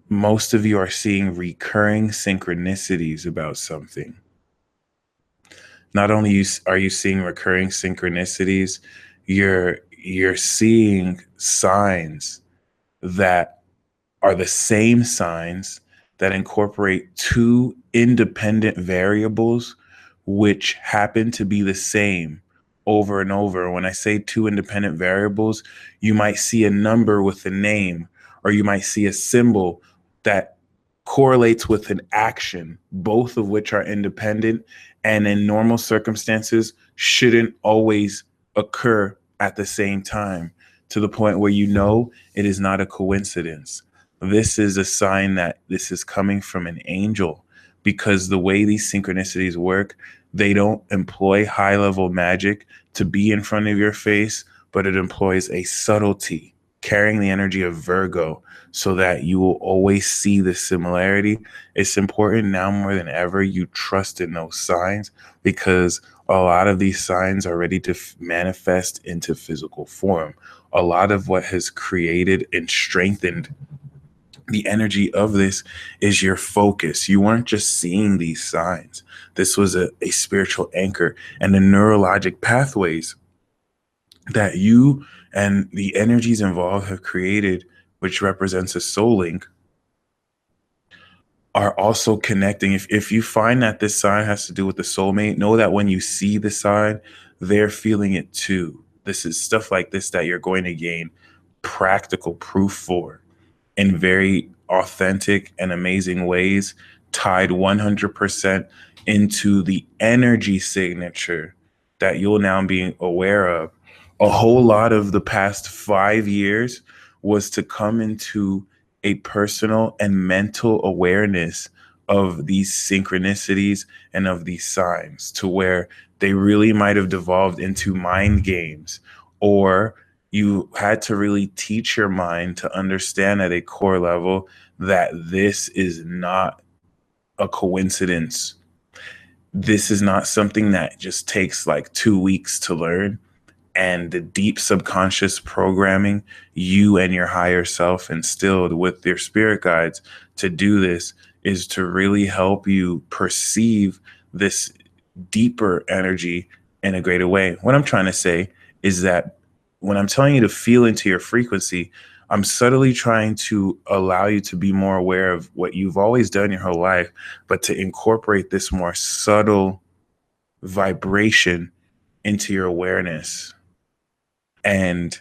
Most of you are seeing recurring synchronicities about something. Not only are you seeing recurring synchronicities, you're seeing signs that are the same signs that incorporate 2 independent variables which happen to be the same, over and over. When I say two independent variables, you might see a number with a name, or you might see a symbol that correlates with an action, both of which are independent and in normal circumstances shouldn't always occur at the same time, to the point where you know it is not a coincidence. This is a sign that this is coming from an angel, because the way these synchronicities work, they don't employ high level magic to be in front of your face, but it employs a subtlety carrying the energy of Virgo so that you will always see the similarity. It's important now more than ever you trust in those signs, because a lot of these signs are ready to manifest into physical form. A lot of what has created and strengthened the energy of this is your focus. You weren't just seeing these signs. This was a spiritual anchor, and the neurologic pathways that you and the energies involved have created, which represents a soul link, are also connecting. If you find that this sign has to do with the soulmate, know that when you see the sign, they're feeling it too. This is stuff like this that you're going to gain practical proof for in very authentic and amazing ways, tied 100% into the energy signature that you'll now be aware of. A whole lot of the past 5 years was to come into a personal and mental awareness of these synchronicities and of these signs, to where they really might have devolved into mind games, or you had to really teach your mind to understand at a core level that this is not a coincidence. This is not something that just takes like 2 weeks to learn. And the deep subconscious programming you and your higher self instilled with your spirit guides to do this is to really help you perceive this deeper energy in a greater way. What I'm trying to say is that when I'm telling you to feel into your frequency, I'm subtly trying to allow you to be more aware of what you've always done your whole life, but to incorporate this more subtle vibration into your awareness. And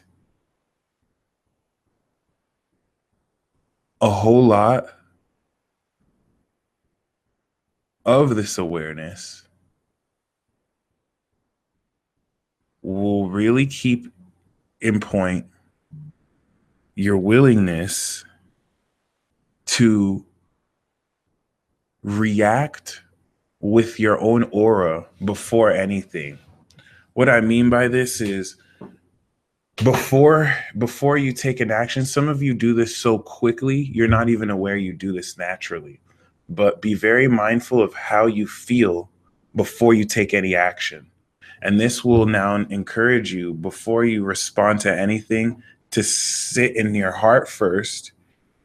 a whole lot of this awareness will really keep in point your willingness to react with your own aura before anything. What I mean by this is, before you take an action, some of you do this so quickly you're not even aware you do this naturally. But be very mindful of how you feel before you take any action. And this will now encourage you, before you respond to anything, to sit in your heart first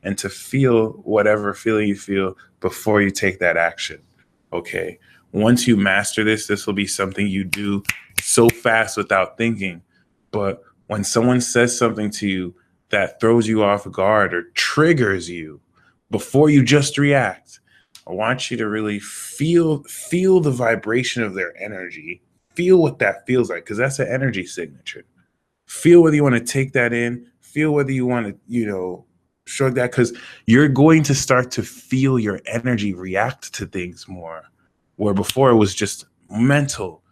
and to feel whatever feeling you feel before you take that action. Okay. Once you master this, this will be something you do so fast without thinking. But when someone says something to you that throws you off guard or triggers you, before you just react, I want you to really feel the vibration of their energy. Feel what that feels like, because that's an energy signature. Feel whether you want to take that in. Feel whether you want to, shrug that, because you're going to start to feel your energy react to things more, where before it was just mental,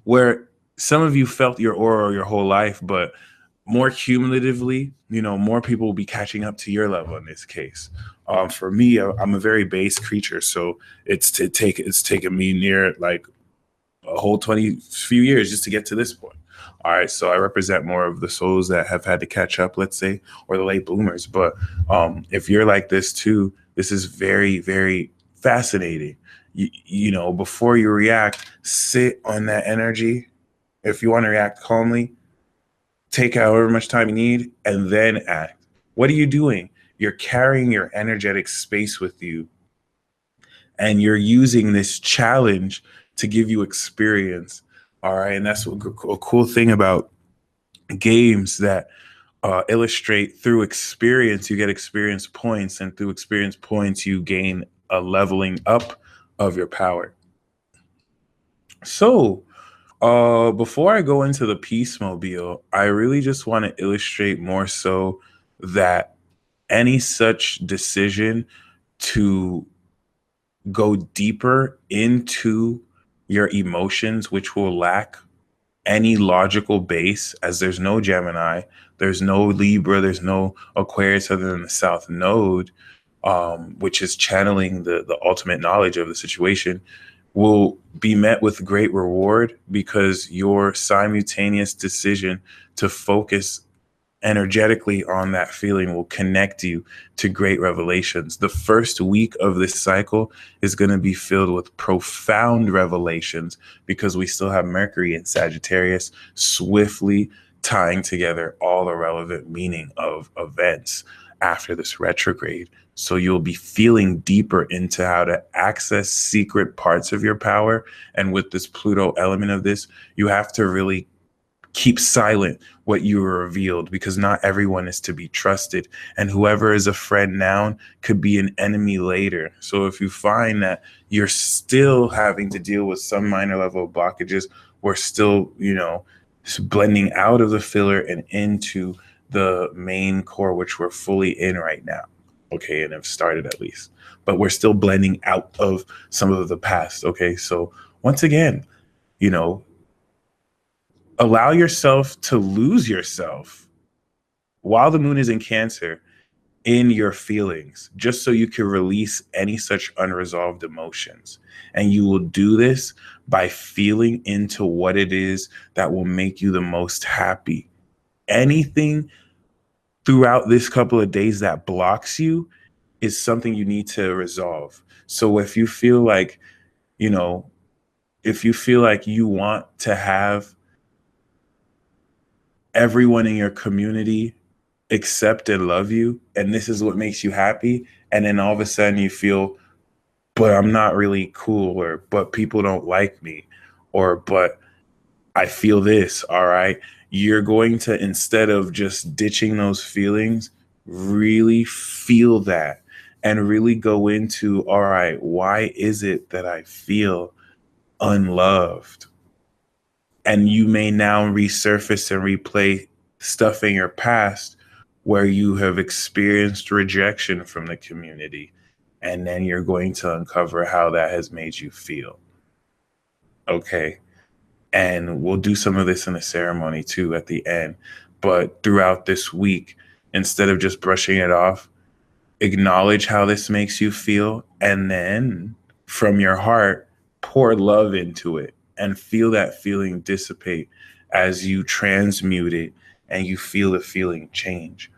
where some of you felt your aura your whole life, but more cumulatively, more people will be catching up to your level in this case. For me, I'm a very base creature, so it's taken me near like a whole few years just to get to this point. All right, so I represent more of the souls that have had to catch up, let's say, or the late bloomers. But if you're like this too, this is very, very fascinating. Before you react, sit on that energy. If you want to react calmly, take however much time you need and then act. What are you doing? You're carrying your energetic space with you, and you're using this challenge to give you experience. All right. And that's a cool thing about games that illustrate through experience, you get experience points, and through experience points, you gain a leveling up of your power. So Before I go into the Peace Mobile, I really just want to illustrate more so that any such decision to go deeper into your emotions, which will lack any logical base, as there's no Gemini, there's no Libra, there's no Aquarius other than the South Node, which is channeling the ultimate knowledge of the situation, will be met with great reward, because your simultaneous decision to focus energetically on that feeling will connect you to great revelations. The first week of this cycle is going to be filled with profound revelations, because we still have Mercury in Sagittarius swiftly tying together all the relevant meaning of events after this retrograde. So you'll be feeling deeper into how to access secret parts of your power. And with this Pluto element of this, you have to really keep silent what you were revealed, because not everyone is to be trusted, and whoever is a friend now could be an enemy later. So if you find that you're still having to deal with some minor level of blockages, we're still, blending out of the filler and into the main core, which we're fully in right now. Okay, and have started at least, but we're still blending out of some of the past. Okay, so once again, allow yourself to lose yourself while the moon is in Cancer in your feelings, just so you can release any such unresolved emotions. And you will do this by feeling into what it is that will make you the most happy. Anything throughout this couple of days that blocks you is something you need to resolve. So if you feel like, you want to have everyone in your community accept and love you, and this is what makes you happy, and then all of a sudden you feel, but I'm not really cool, or but people don't like me, or but I feel this, all right, you're going to, instead of just ditching those feelings, really feel that and really go into, all right, why is it that I feel unloved? And you may now resurface and replay stuff in your past where you have experienced rejection from the community. And then you're going to uncover how that has made you feel. Okay. And we'll do some of this in a ceremony too at the end. But throughout this week, instead of just brushing it off, acknowledge how this makes you feel. And then from your heart, pour love into it and feel that feeling dissipate as you transmute it and you feel the feeling change.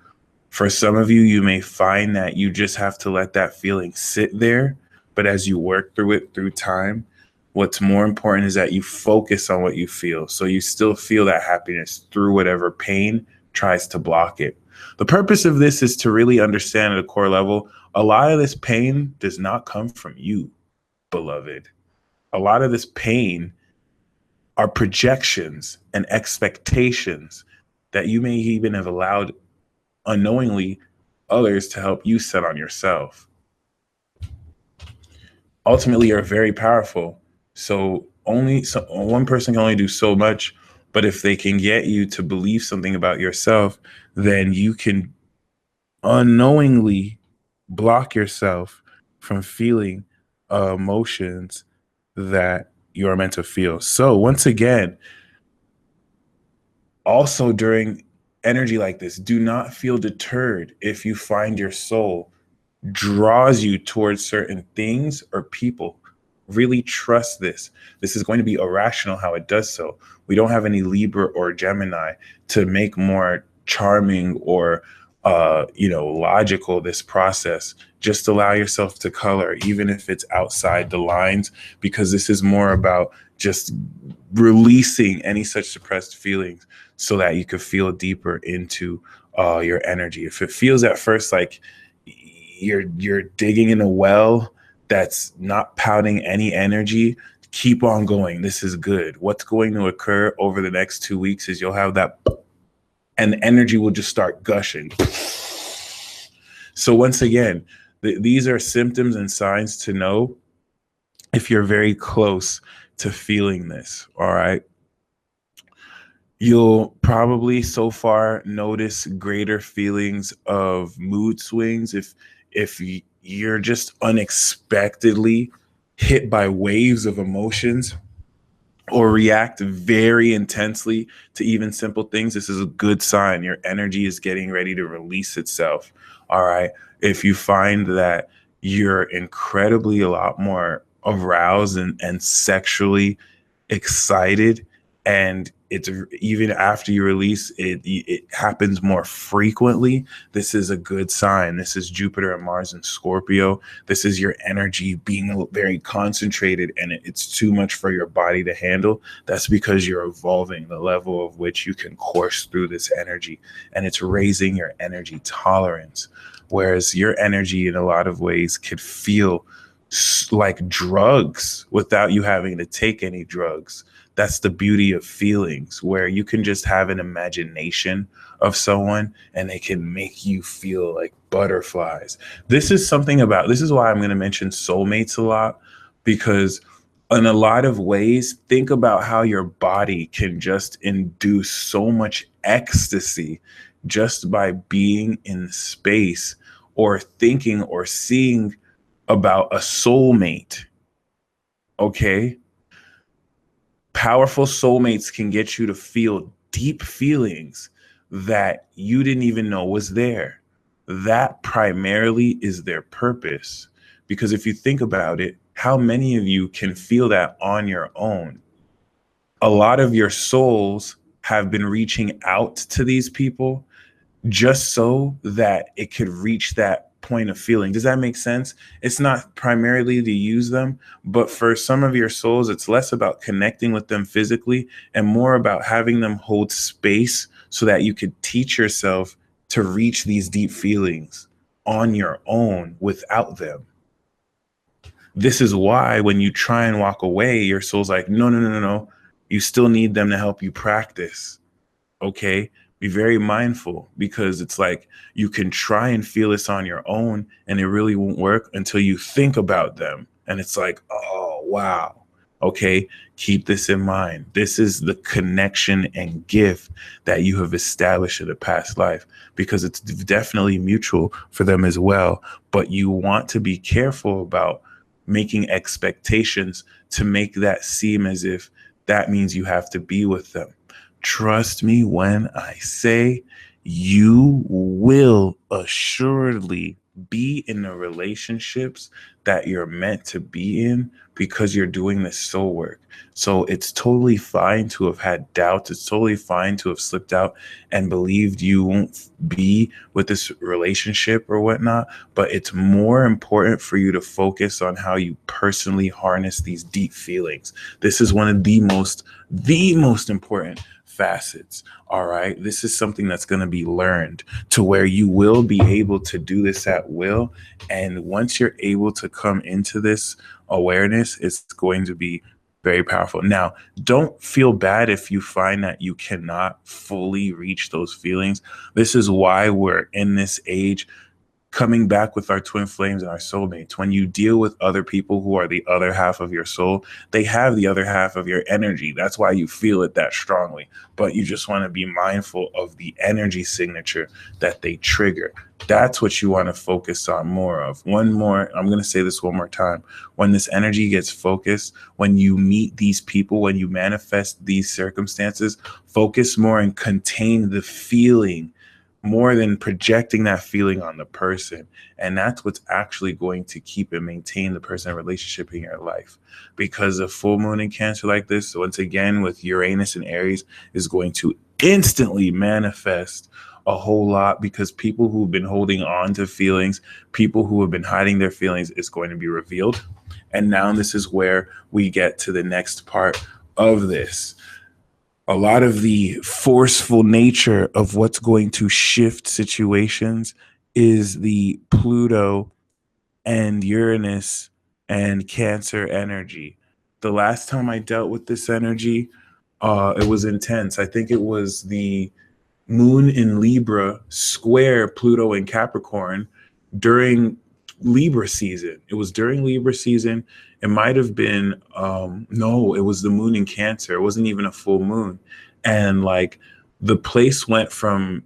For some of you, you may find that you just have to let that feeling sit there. But as you work through it through time, what's more important is that you focus on what you feel. So you still feel that happiness through whatever pain tries to block it. The purpose of this is to really understand at a core level, a lot of this pain does not come from you, beloved. A lot of this pain are projections and expectations that you may even have allowed unknowingly others to help you set on yourself. Ultimately, you're very powerful. So one person can only do so much, but if they can get you to believe something about yourself, then you can unknowingly block yourself from feeling emotions that you are meant to feel. So once again, also during energy like this, do not feel deterred if you find your soul draws you towards certain things or people. Really trust this. This is going to be irrational how it does so. We don't have any Libra or Gemini to make more charming or logical this process. Just allow yourself to color, even if it's outside the lines, because this is more about just releasing any such suppressed feelings so that you could feel deeper into your energy. If it feels at first like you're digging in a well that's not pouting any energy, keep on going. This is good. What's going to occur over the next 2 weeks is you'll have that, and the energy will just start gushing. So once again, these are symptoms and signs to know if you're very close to feeling this. All right. You'll probably so far notice greater feelings of mood swings if you're just unexpectedly hit by waves of emotions or react very intensely to even simple things. This is a good sign. Your energy is getting ready to release itself. All right. If you find that you're incredibly a lot more aroused and sexually excited, and it's even after you release it, it happens more frequently. This is a good sign. This is Jupiter and Mars in Scorpio. This is your energy being very concentrated, and it's too much for your body to handle. That's because you're evolving the level of which you can course through this energy, and it's raising your energy tolerance. Whereas your energy in a lot of ways could feel like drugs without you having to take any drugs. That's the beauty of feelings, where you can just have an imagination of someone and they can make you feel like butterflies. This is something about, this is why I'm going to mention soulmates a lot, because in a lot of ways, think about how your body can just induce so much ecstasy just by being in space or thinking or seeing about a soulmate. Okay. Powerful soulmates can get you to feel deep feelings that you didn't even know was there. That primarily is their purpose. Because if you think about it, how many of you can feel that on your own? A lot of your souls have been reaching out to these people just so that it could reach that point of feeling. Does that make sense? It's not primarily to use them, but for some of your souls, it's less about connecting with them physically and more about having them hold space so that you could teach yourself to reach these deep feelings on your own without them. This is why when you try and walk away, your soul's like, no, no, no, no, no. You still need them to help you practice. Okay, be very mindful, because it's like you can try and feel this on your own and it really won't work until you think about them. And it's like, oh, wow. Okay, keep this in mind. This is the connection and gift that you have established in a past life, because it's definitely mutual for them as well. But you want to be careful about making expectations to make that seem as if that means you have to be with them. Trust me when I say you will assuredly be in the relationships that you're meant to be in, because you're doing this soul work. So it's totally fine to have had doubts. It's totally fine to have slipped out and believed you won't be with this relationship or whatnot. But it's more important for you to focus on how you personally harness these deep feelings. This is one of the most important facets. All right. This is something that's going to be learned, to where you will be able to do this at will. And once you're able to come into this awareness, it's going to be very powerful. Now, don't feel bad if you find that you cannot fully reach those feelings. This is why we're in this age, coming back with our twin flames and our soulmates. When you deal with other people who are the other half of your soul, they have the other half of your energy. That's why you feel it that strongly. But you just want to be mindful of the energy signature that they trigger. That's what you want to focus on more of. One more, I'm going to say this one more time. When this energy gets focused, when you meet these people, when you manifest these circumstances, focus more and contain the feeling more than projecting that feeling on the person. And that's what's actually going to keep and maintain the person relationship in your life. Because a full moon in Cancer like this, once again, with Uranus and Aries, is going to instantly manifest a whole lot, because people who've been holding on to feelings, people who have been hiding their feelings, is going to be revealed. And now this is where we get to the next part of this. A lot of the forceful nature of what's going to shift situations is the Pluto and Uranus and Cancer energy. The last time I dealt with this energy, it was intense. I think it was the moon in Libra square Pluto in Capricorn during Libra season. It was during Libra season. It might have been, no, it was the moon in Cancer. It wasn't even a full moon. And like the place went from,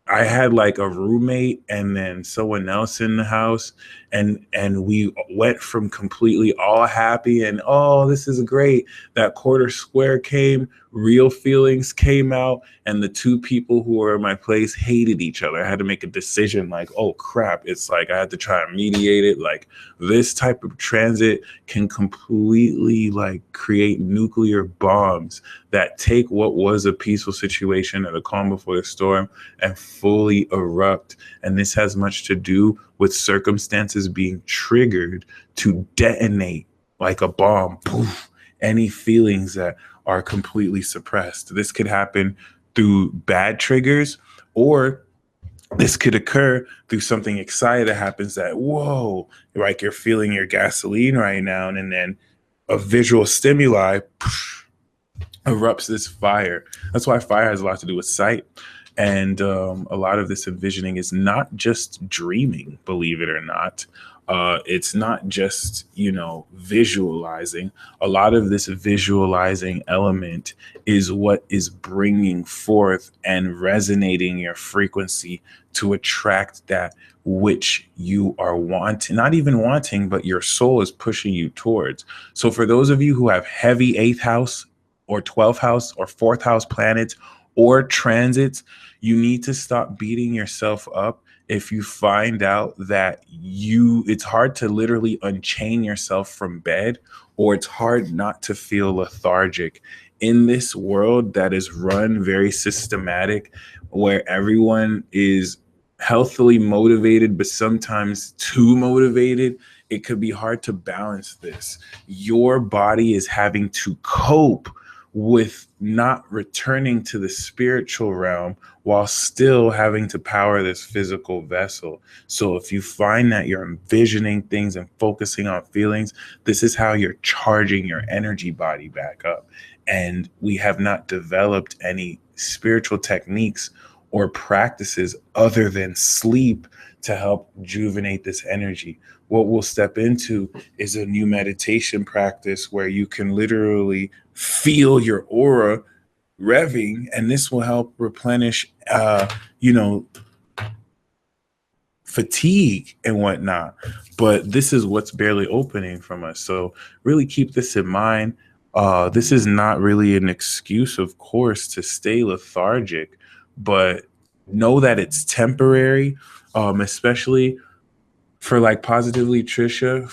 I had like a roommate and then someone else in the house, and we went from completely all happy and, oh, this is great. That quarter square came, real feelings came out, and the two people who were in my place hated each other. I had to make a decision like, oh crap, it's like I had to try and mediate it. Like this type of transit can completely like create nuclear bombs that take what was a peaceful situation or the calm before the storm and fully erupt. And this has much to do with circumstances being triggered to detonate like a bomb. Poof, any feelings that are completely suppressed. This could happen through bad triggers, or this could occur through something exciting that happens that, whoa, like you're feeling your gasoline right now, and then a visual stimuli poof, erupts this fire. That's why fire has a lot to do with sight. And a lot of this envisioning is not just dreaming, believe it or not. It's not just, visualizing. A lot of this visualizing element is what is bringing forth and resonating your frequency to attract that which you are wanting, not even wanting, but your soul is pushing you towards. So for those of you who have heavy 8th house or 12th house or 4th house planets or transits, you need to stop beating yourself up if you find out that it's hard to literally unchain yourself from bed, or it's hard not to feel lethargic in this world that is run very systematic, where everyone is healthily motivated, but sometimes too motivated. It could be hard to balance this. Your body is having to cope with not returning to the spiritual realm while still having to power this physical vessel. So if you find that you're envisioning things and focusing on feelings, this is how you're charging your energy body back up. And we have not developed any spiritual techniques or practices other than sleep to help rejuvenate this energy. What we'll step into is a new meditation practice where you can literally feel your aura revving, and this will help replenish, fatigue and whatnot. But this is what's barely opening from us. So really keep this in mind. This is not really an excuse, of course, to stay lethargic, but know that it's temporary, especially for like positively Trisha,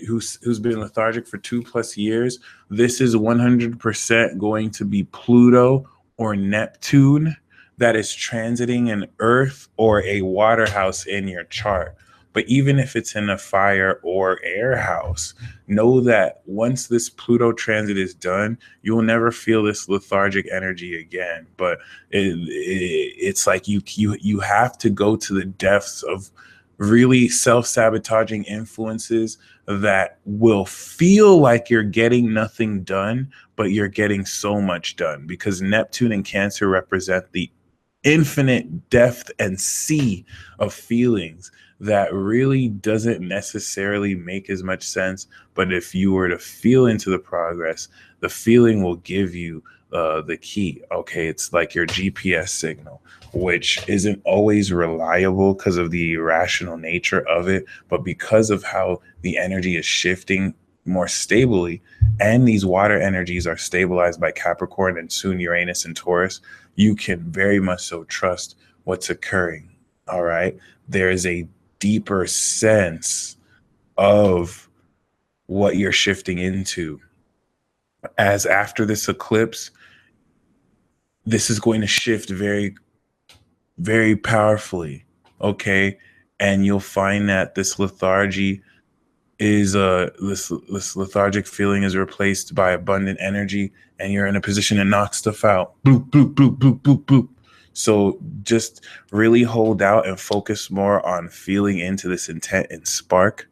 who's been lethargic for 2+ years. This is 100% going to be Pluto or Neptune that is transiting an Earth or a water house in your chart. But even if it's in a fire or air house, know that once this Pluto transit is done, you will never feel this lethargic energy again. But it's like you have to go to the depths of really self-sabotaging influences that will feel like you're getting nothing done, but you're getting so much done, because Neptune and Cancer represent the infinite depth and sea of feelings that really doesn't necessarily make as much sense. But if you were to feel into the progress, the feeling will give you the key. Okay, it's like your GPS signal, which isn't always reliable because of the irrational nature of it, but because of how the energy is shifting more stably, and these water energies are stabilized by Capricorn and soon Uranus and Taurus, you can very much so trust what's occurring. All right. There is a deeper sense of what you're shifting into. As after this eclipse, this is going to shift very, very powerfully. Okay. And you'll find that this lethargy is this lethargic feeling is replaced by abundant energy, and you're in a position to knock stuff out. Boop, boop, boop, boop, boop, boop. So just really hold out and focus more on feeling into this intent and spark.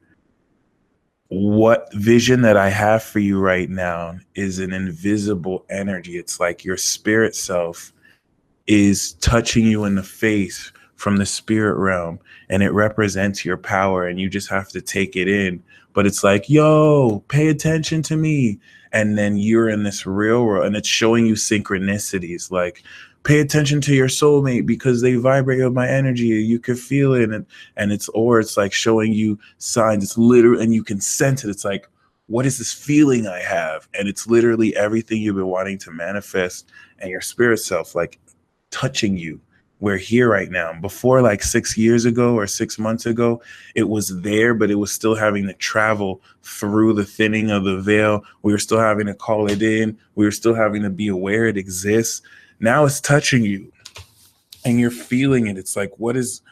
What vision that I have for you right now is an invisible energy. It's like your spirit self is touching you in the face from the spirit realm, and it represents your power, and you just have to take it in. But it's like, yo, pay attention to me. And then you're in this real world, and it's showing you synchronicities, like, pay attention to your soulmate because they vibrate with my energy. You can feel it. And it's like showing you signs. It's literally, and you can sense it. It's like, what is this feeling I have? And it's literally everything you've been wanting to manifest, and your spirit self, like, touching you. We're here right now. Before, like 6 years ago or 6 months ago, it was there, but it was still having to travel through the thinning of the veil. We were still having to call it in. We were still having to be aware it exists. Now it's touching you and you're feeling it. It's like, what is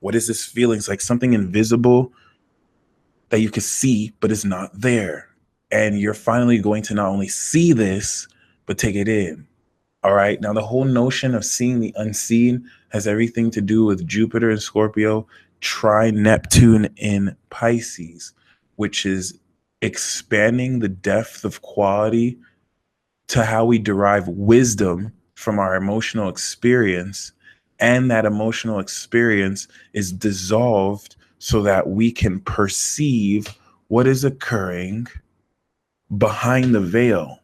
this feeling? It's like something invisible that you can see, but it's not there. And you're finally going to not only see this, but take it in. All right. Now, the whole notion of seeing the unseen has everything to do with Jupiter in Scorpio, Neptune in Pisces, which is expanding the depth of quality to how we derive wisdom from our emotional experience. And that emotional experience is dissolved so that we can perceive what is occurring behind the veil.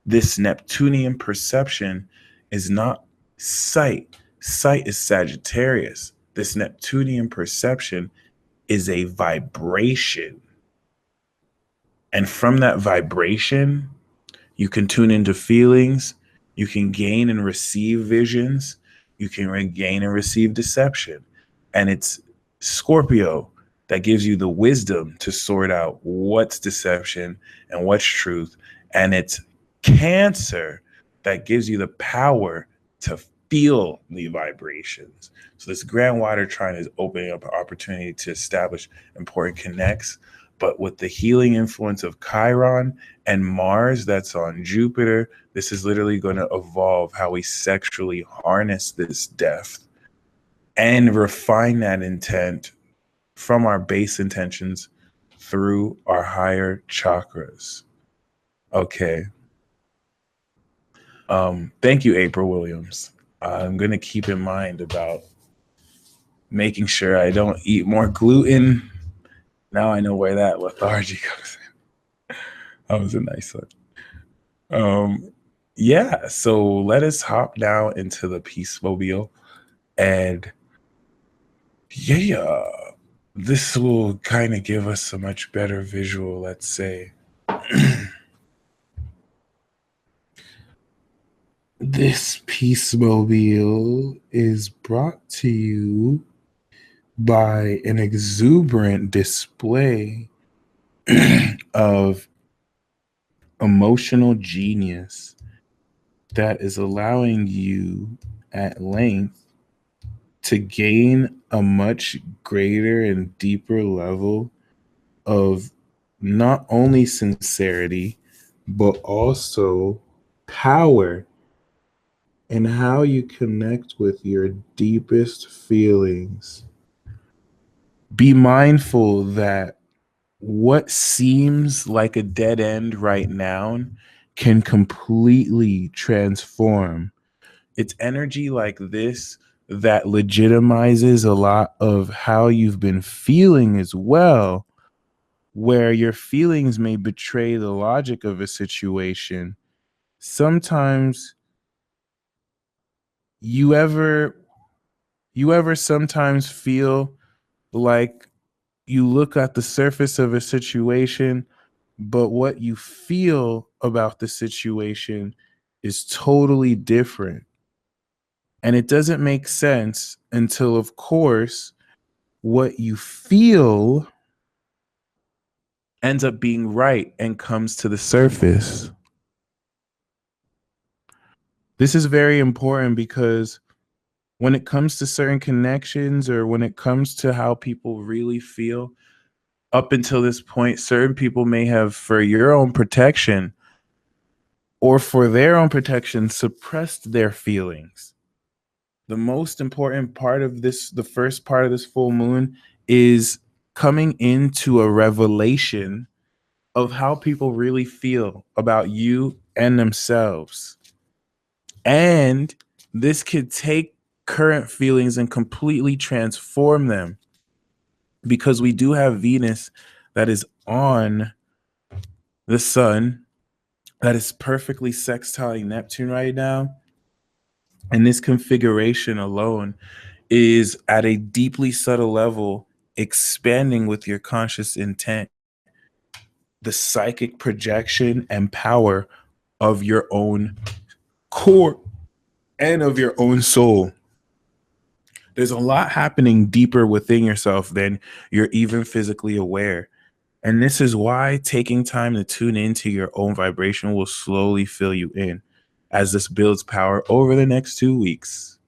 This Neptunian perception is not sight. Sight is Sagittarius. This Neptunian perception is a vibration. And from that vibration, you can tune into feelings. You can gain and receive visions. You can gain and receive deception. And it's Scorpio that gives you the wisdom to sort out what's deception and what's truth. And it's Cancer that gives you the power to feel the vibrations. So this grand water trine is opening up an opportunity to establish important connects. But with the healing influence of Chiron and Mars that's on Jupiter, this is literally going to evolve how we sexually harness this depth and refine that intent from our base intentions through our higher chakras. Okay. Thank you, April Williams. I'm going to keep in mind about making sure I don't eat more gluten. Now I know where that lethargy comes in. That was a nice one. Yeah, so let us hop down into the Peacemobile. And yeah, this will kind of give us a much better visual, let's say. This Peacemobile is brought to you by an exuberant display of emotional genius that is allowing you at length to gain a much greater and deeper level of not only sincerity, but also power and how you connect with your deepest feelings. Be mindful that what seems like a dead end right now can completely transform. It's energy like this that legitimizes a lot of how you've been feeling as well, where your feelings may betray the logic of a situation. Sometimes you ever sometimes feel like you look at the surface of a situation, but what you feel about the situation is totally different. And it doesn't make sense until, of course, what you feel ends up being right and comes to the surface. This is very important because when it comes to certain connections, or when it comes to how people really feel, up until this point, certain people may have, for your own protection or for their own protection, suppressed their feelings. The most important part of this, the first part of this full moon, is coming into a revelation of how people really feel about you and themselves. And this could take current feelings and completely transform them, because we do have Venus that is on the sun, that is perfectly sextiling Neptune right now. And this configuration alone is at a deeply subtle level expanding with your conscious intent the psychic projection and power of your own core and of your own soul. There's a lot happening deeper within yourself than you're even physically aware. And this is why taking time to tune into your own vibration will slowly fill you in as this builds power over the next 2 weeks.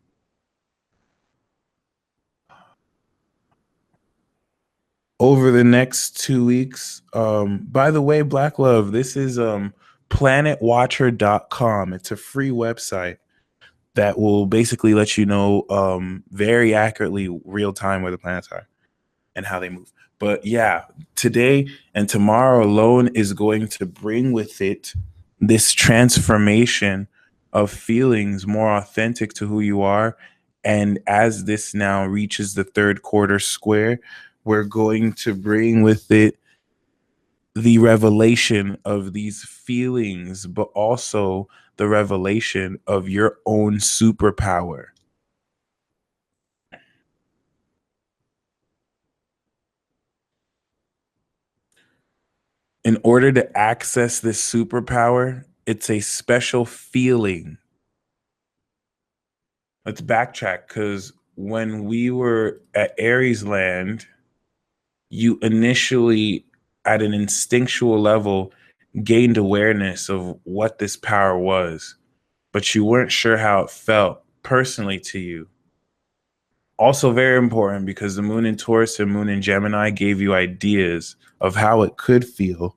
Over the next 2 weeks, by the way, Black Love, this is planetwatcher.com. It's a free website that will basically let you know very accurately, real time, where the planets are and how they move. But yeah, today and tomorrow alone is going to bring with it this transformation of feelings more authentic to who you are. And as this now reaches the third quarter square, we're going to bring with it the revelation of these feelings, but also the revelation of your own superpower. In order to access this superpower, it's a special feeling. Let's backtrack, because when we were at Aries land, you initially, at an instinctual level, gained awareness of what this power was, but you weren't sure how it felt personally to you. Also very important, because the moon in Taurus and moon in Gemini gave you ideas of how it could feel.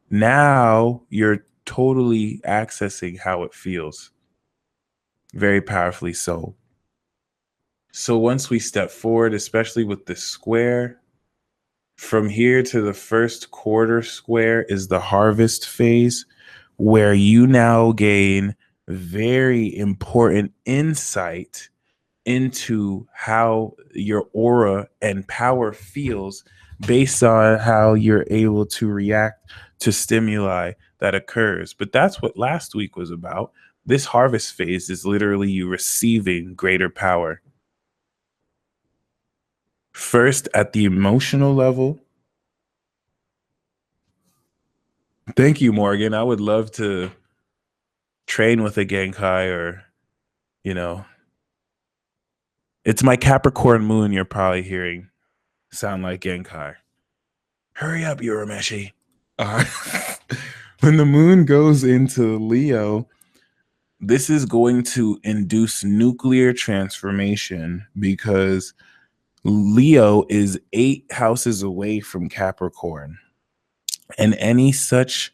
Now you're totally accessing how it feels. Very powerfully so. So once we step forward, especially with the square, from here to the first quarter square is the harvest phase, where you now gain very important insight into how your aura and power feels based on how you're able to react to stimuli that occurs. But that's what last week was about. This harvest phase is literally you receiving greater power. First, at the emotional level. Thank you, Morgan. I would love to train with a Genkai, or, you know, it's my Capricorn moon you're probably hearing sound like Genkai. Hurry up, Urameshi. Uh, when the moon goes into Leo, this is going to induce nuclear transformation, because Leo is 8 houses away from Capricorn. And any such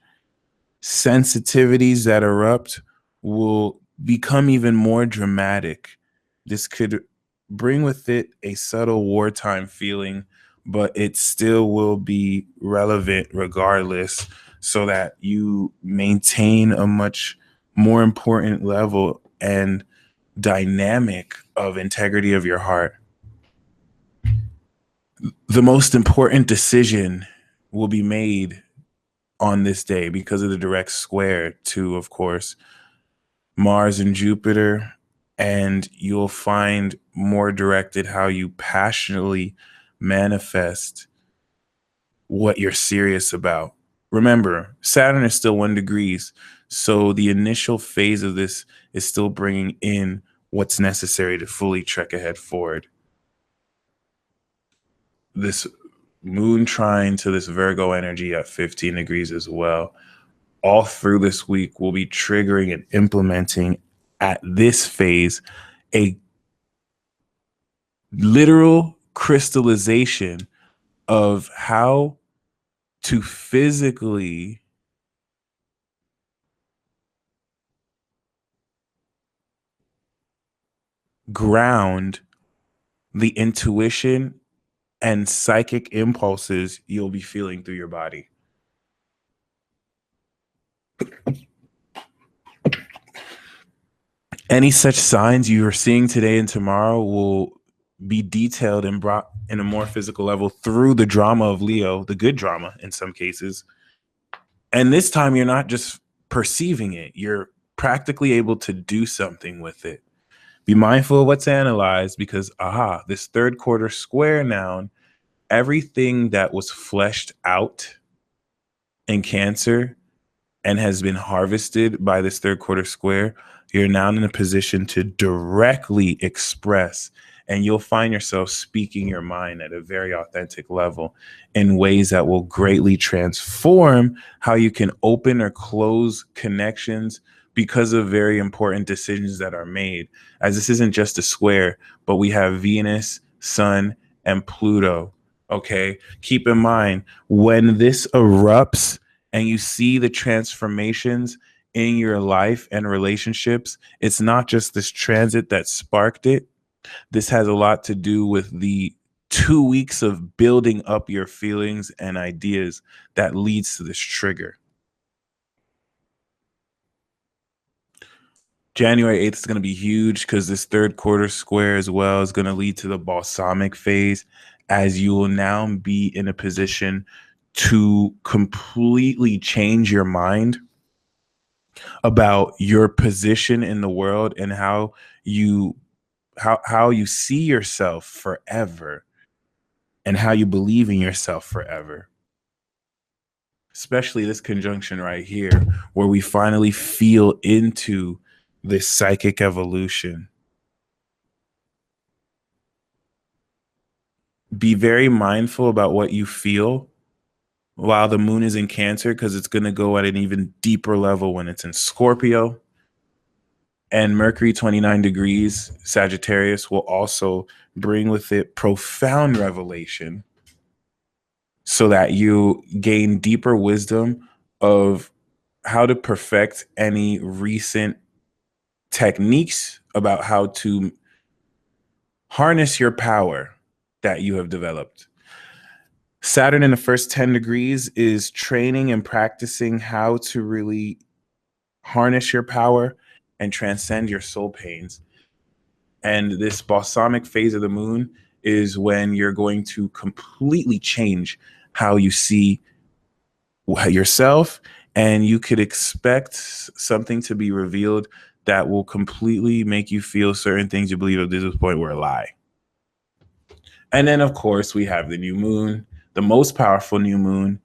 sensitivities that erupt will become even more dramatic. This could bring with it a subtle wartime feeling, but it still will be relevant regardless, so that you maintain a much more important level and dynamic of integrity of your heart. The most important decision will be made on this day because of the direct square to, of course, Mars and Jupiter, and you'll find more directed how you passionately manifest what you're serious about. Remember, Saturn is still 1 degrees, so the initial phase of this is still bringing in what's necessary to fully trek ahead forward. This moon trine to this Virgo energy at 15 degrees as well. All through this week, we'll be triggering and implementing at this phase a literal crystallization of how to physically ground the intuition and psychic impulses you'll be feeling through your body. Any such signs you are seeing today and tomorrow will be detailed and brought in a more physical level through the drama of Leo, the good drama in some cases. And this time you're not just perceiving it, you're practically able to do something with it. Be mindful of what's analyzed because, this third quarter square noun, everything that was fleshed out in Cancer and has been harvested by this third quarter square, you're now in a position to directly express, and you'll find yourself speaking your mind at a very authentic level in ways that will greatly transform how you can open or close connections because of very important decisions that are made. As this isn't just a square, but we have Venus, Sun, and Pluto. Okay. Keep in mind when this erupts, and you see the transformations in your life and relationships, it's not just this transit that sparked it. This has a lot to do with the 2 weeks of building up your feelings and ideas that leads to this trigger. January 8th is going to be huge because this third quarter square as well is going to lead to the balsamic phase, as you will now be in a position to completely change your mind about your position in the world and how you see yourself forever and how you believe in yourself forever. Especially this conjunction right here, where we finally feel into this psychic evolution. Be very mindful about what you feel while the moon is in Cancer, because it's going to go at an even deeper level when it's in Scorpio. And Mercury 29 degrees Sagittarius will also bring with it profound revelation so that you gain deeper wisdom of how to perfect any recent techniques about how to harness your power that you have developed. Saturn in the first 10 degrees is training and practicing how to really harness your power and transcend your soul pains. And this balsamic phase of the moon is when you're going to completely change how you see yourself, and you could expect something to be revealed that will completely make you feel certain things you believe at this point were a lie. And then, of course, we have the new moon, the most powerful new moon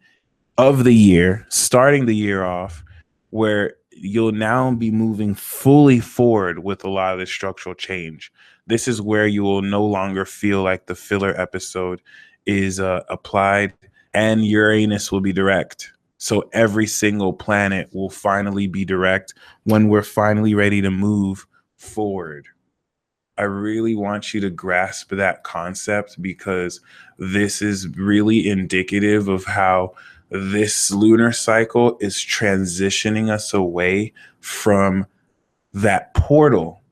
of the year, starting the year off, where you'll now be moving fully forward with a lot of this structural change. This is where you will no longer feel like the filler episode is applied, and Uranus will be direct. So every single planet will finally be direct when we're finally ready to move forward. I really want you to grasp that concept, because this is really indicative of how this lunar cycle is transitioning us away from that portal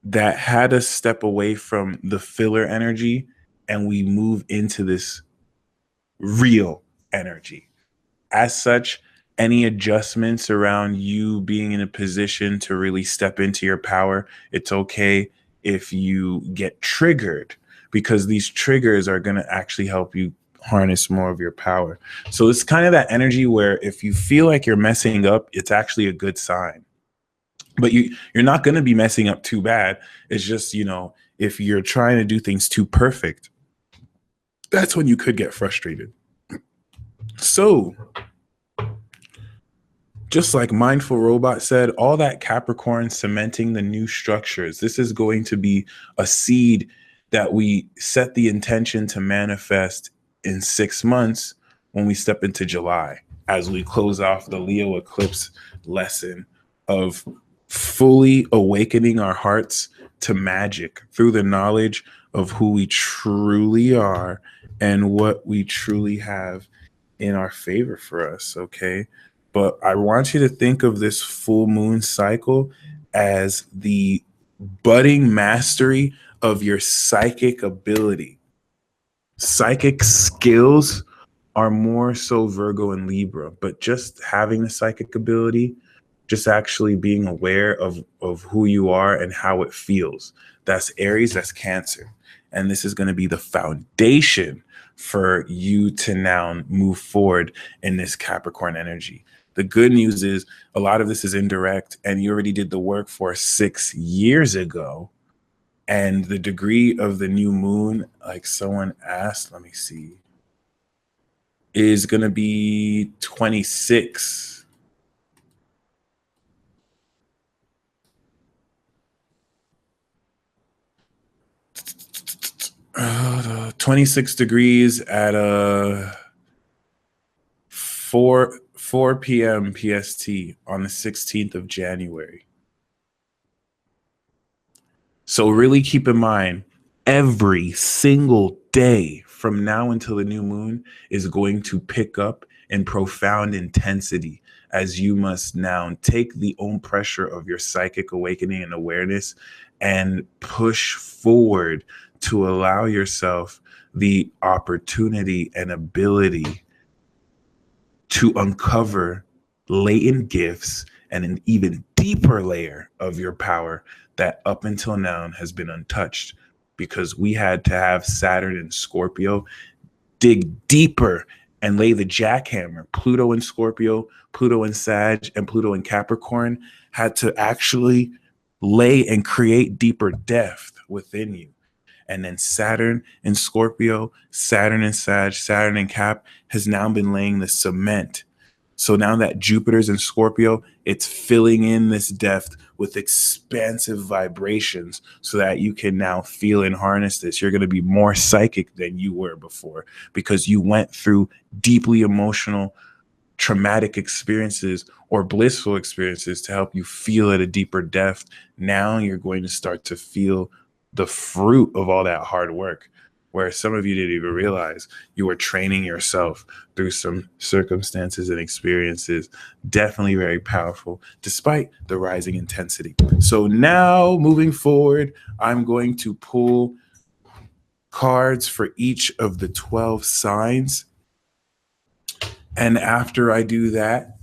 that had us step away from the filler energy, and we move into this real energy. As such, any adjustments around you being in a position to really step into your power, it's okay if you get triggered, because these triggers are going to actually help you harness more of your power. So it's kind of that energy where if you feel like you're messing up, it's actually a good sign. But you're not going to be messing up too bad. It's just, if you're trying to do things too perfect, that's when you could get frustrated. So just like Mindful Robot said, all that Capricorn cementing the new structures. This is going to be a seed that we set the intention to manifest in 6 months when we step into July, as we close off the Leo eclipse lesson of fully awakening our hearts to magic through the knowledge of who we truly are and what we truly have in our favor for us. Okay. But I want you to think of this full moon cycle as the budding mastery of your psychic ability. Psychic skills are more so Virgo and Libra, but just having the psychic ability just actually being aware of who you are and how it feels. That's Aries, that's Cancer. And this is going to be the foundation for you to now move forward in this Capricorn energy. The good news is a lot of this is indirect, and you already did the work for 6 years ago. And the degree of the new moon, like someone asked, let me see, is going to be 26. 26 degrees at 4 p.m. PST on the 16th of January. So really keep in mind, every single day from now until the new moon is going to pick up in profound intensity, as you must now take the own pressure of your psychic awakening and awareness and push forward to allow yourself the opportunity and ability to uncover latent gifts and an even deeper layer of your power that up until now has been untouched, because we had to have Saturn and Scorpio dig deeper and lay the jackhammer. Pluto in Scorpio, Pluto in Sag, and Pluto in Capricorn had to actually lay and create deeper depth within you. And then Saturn in Scorpio, Saturn in Sag, Saturn in Cap has now been laying the cement. So now that Jupiter's in Scorpio, it's filling in this depth with expansive vibrations so that you can now feel and harness this. You're going to be more psychic than you were before, because you went through deeply emotional, traumatic experiences or blissful experiences to help you feel at a deeper depth. Now you're going to start to feel the fruit of all that hard work, where some of you didn't even realize you were training yourself through some circumstances and experiences. Definitely very powerful, despite the rising intensity. So now moving forward, I'm going to pull cards for each of the 12 signs. And after I do that,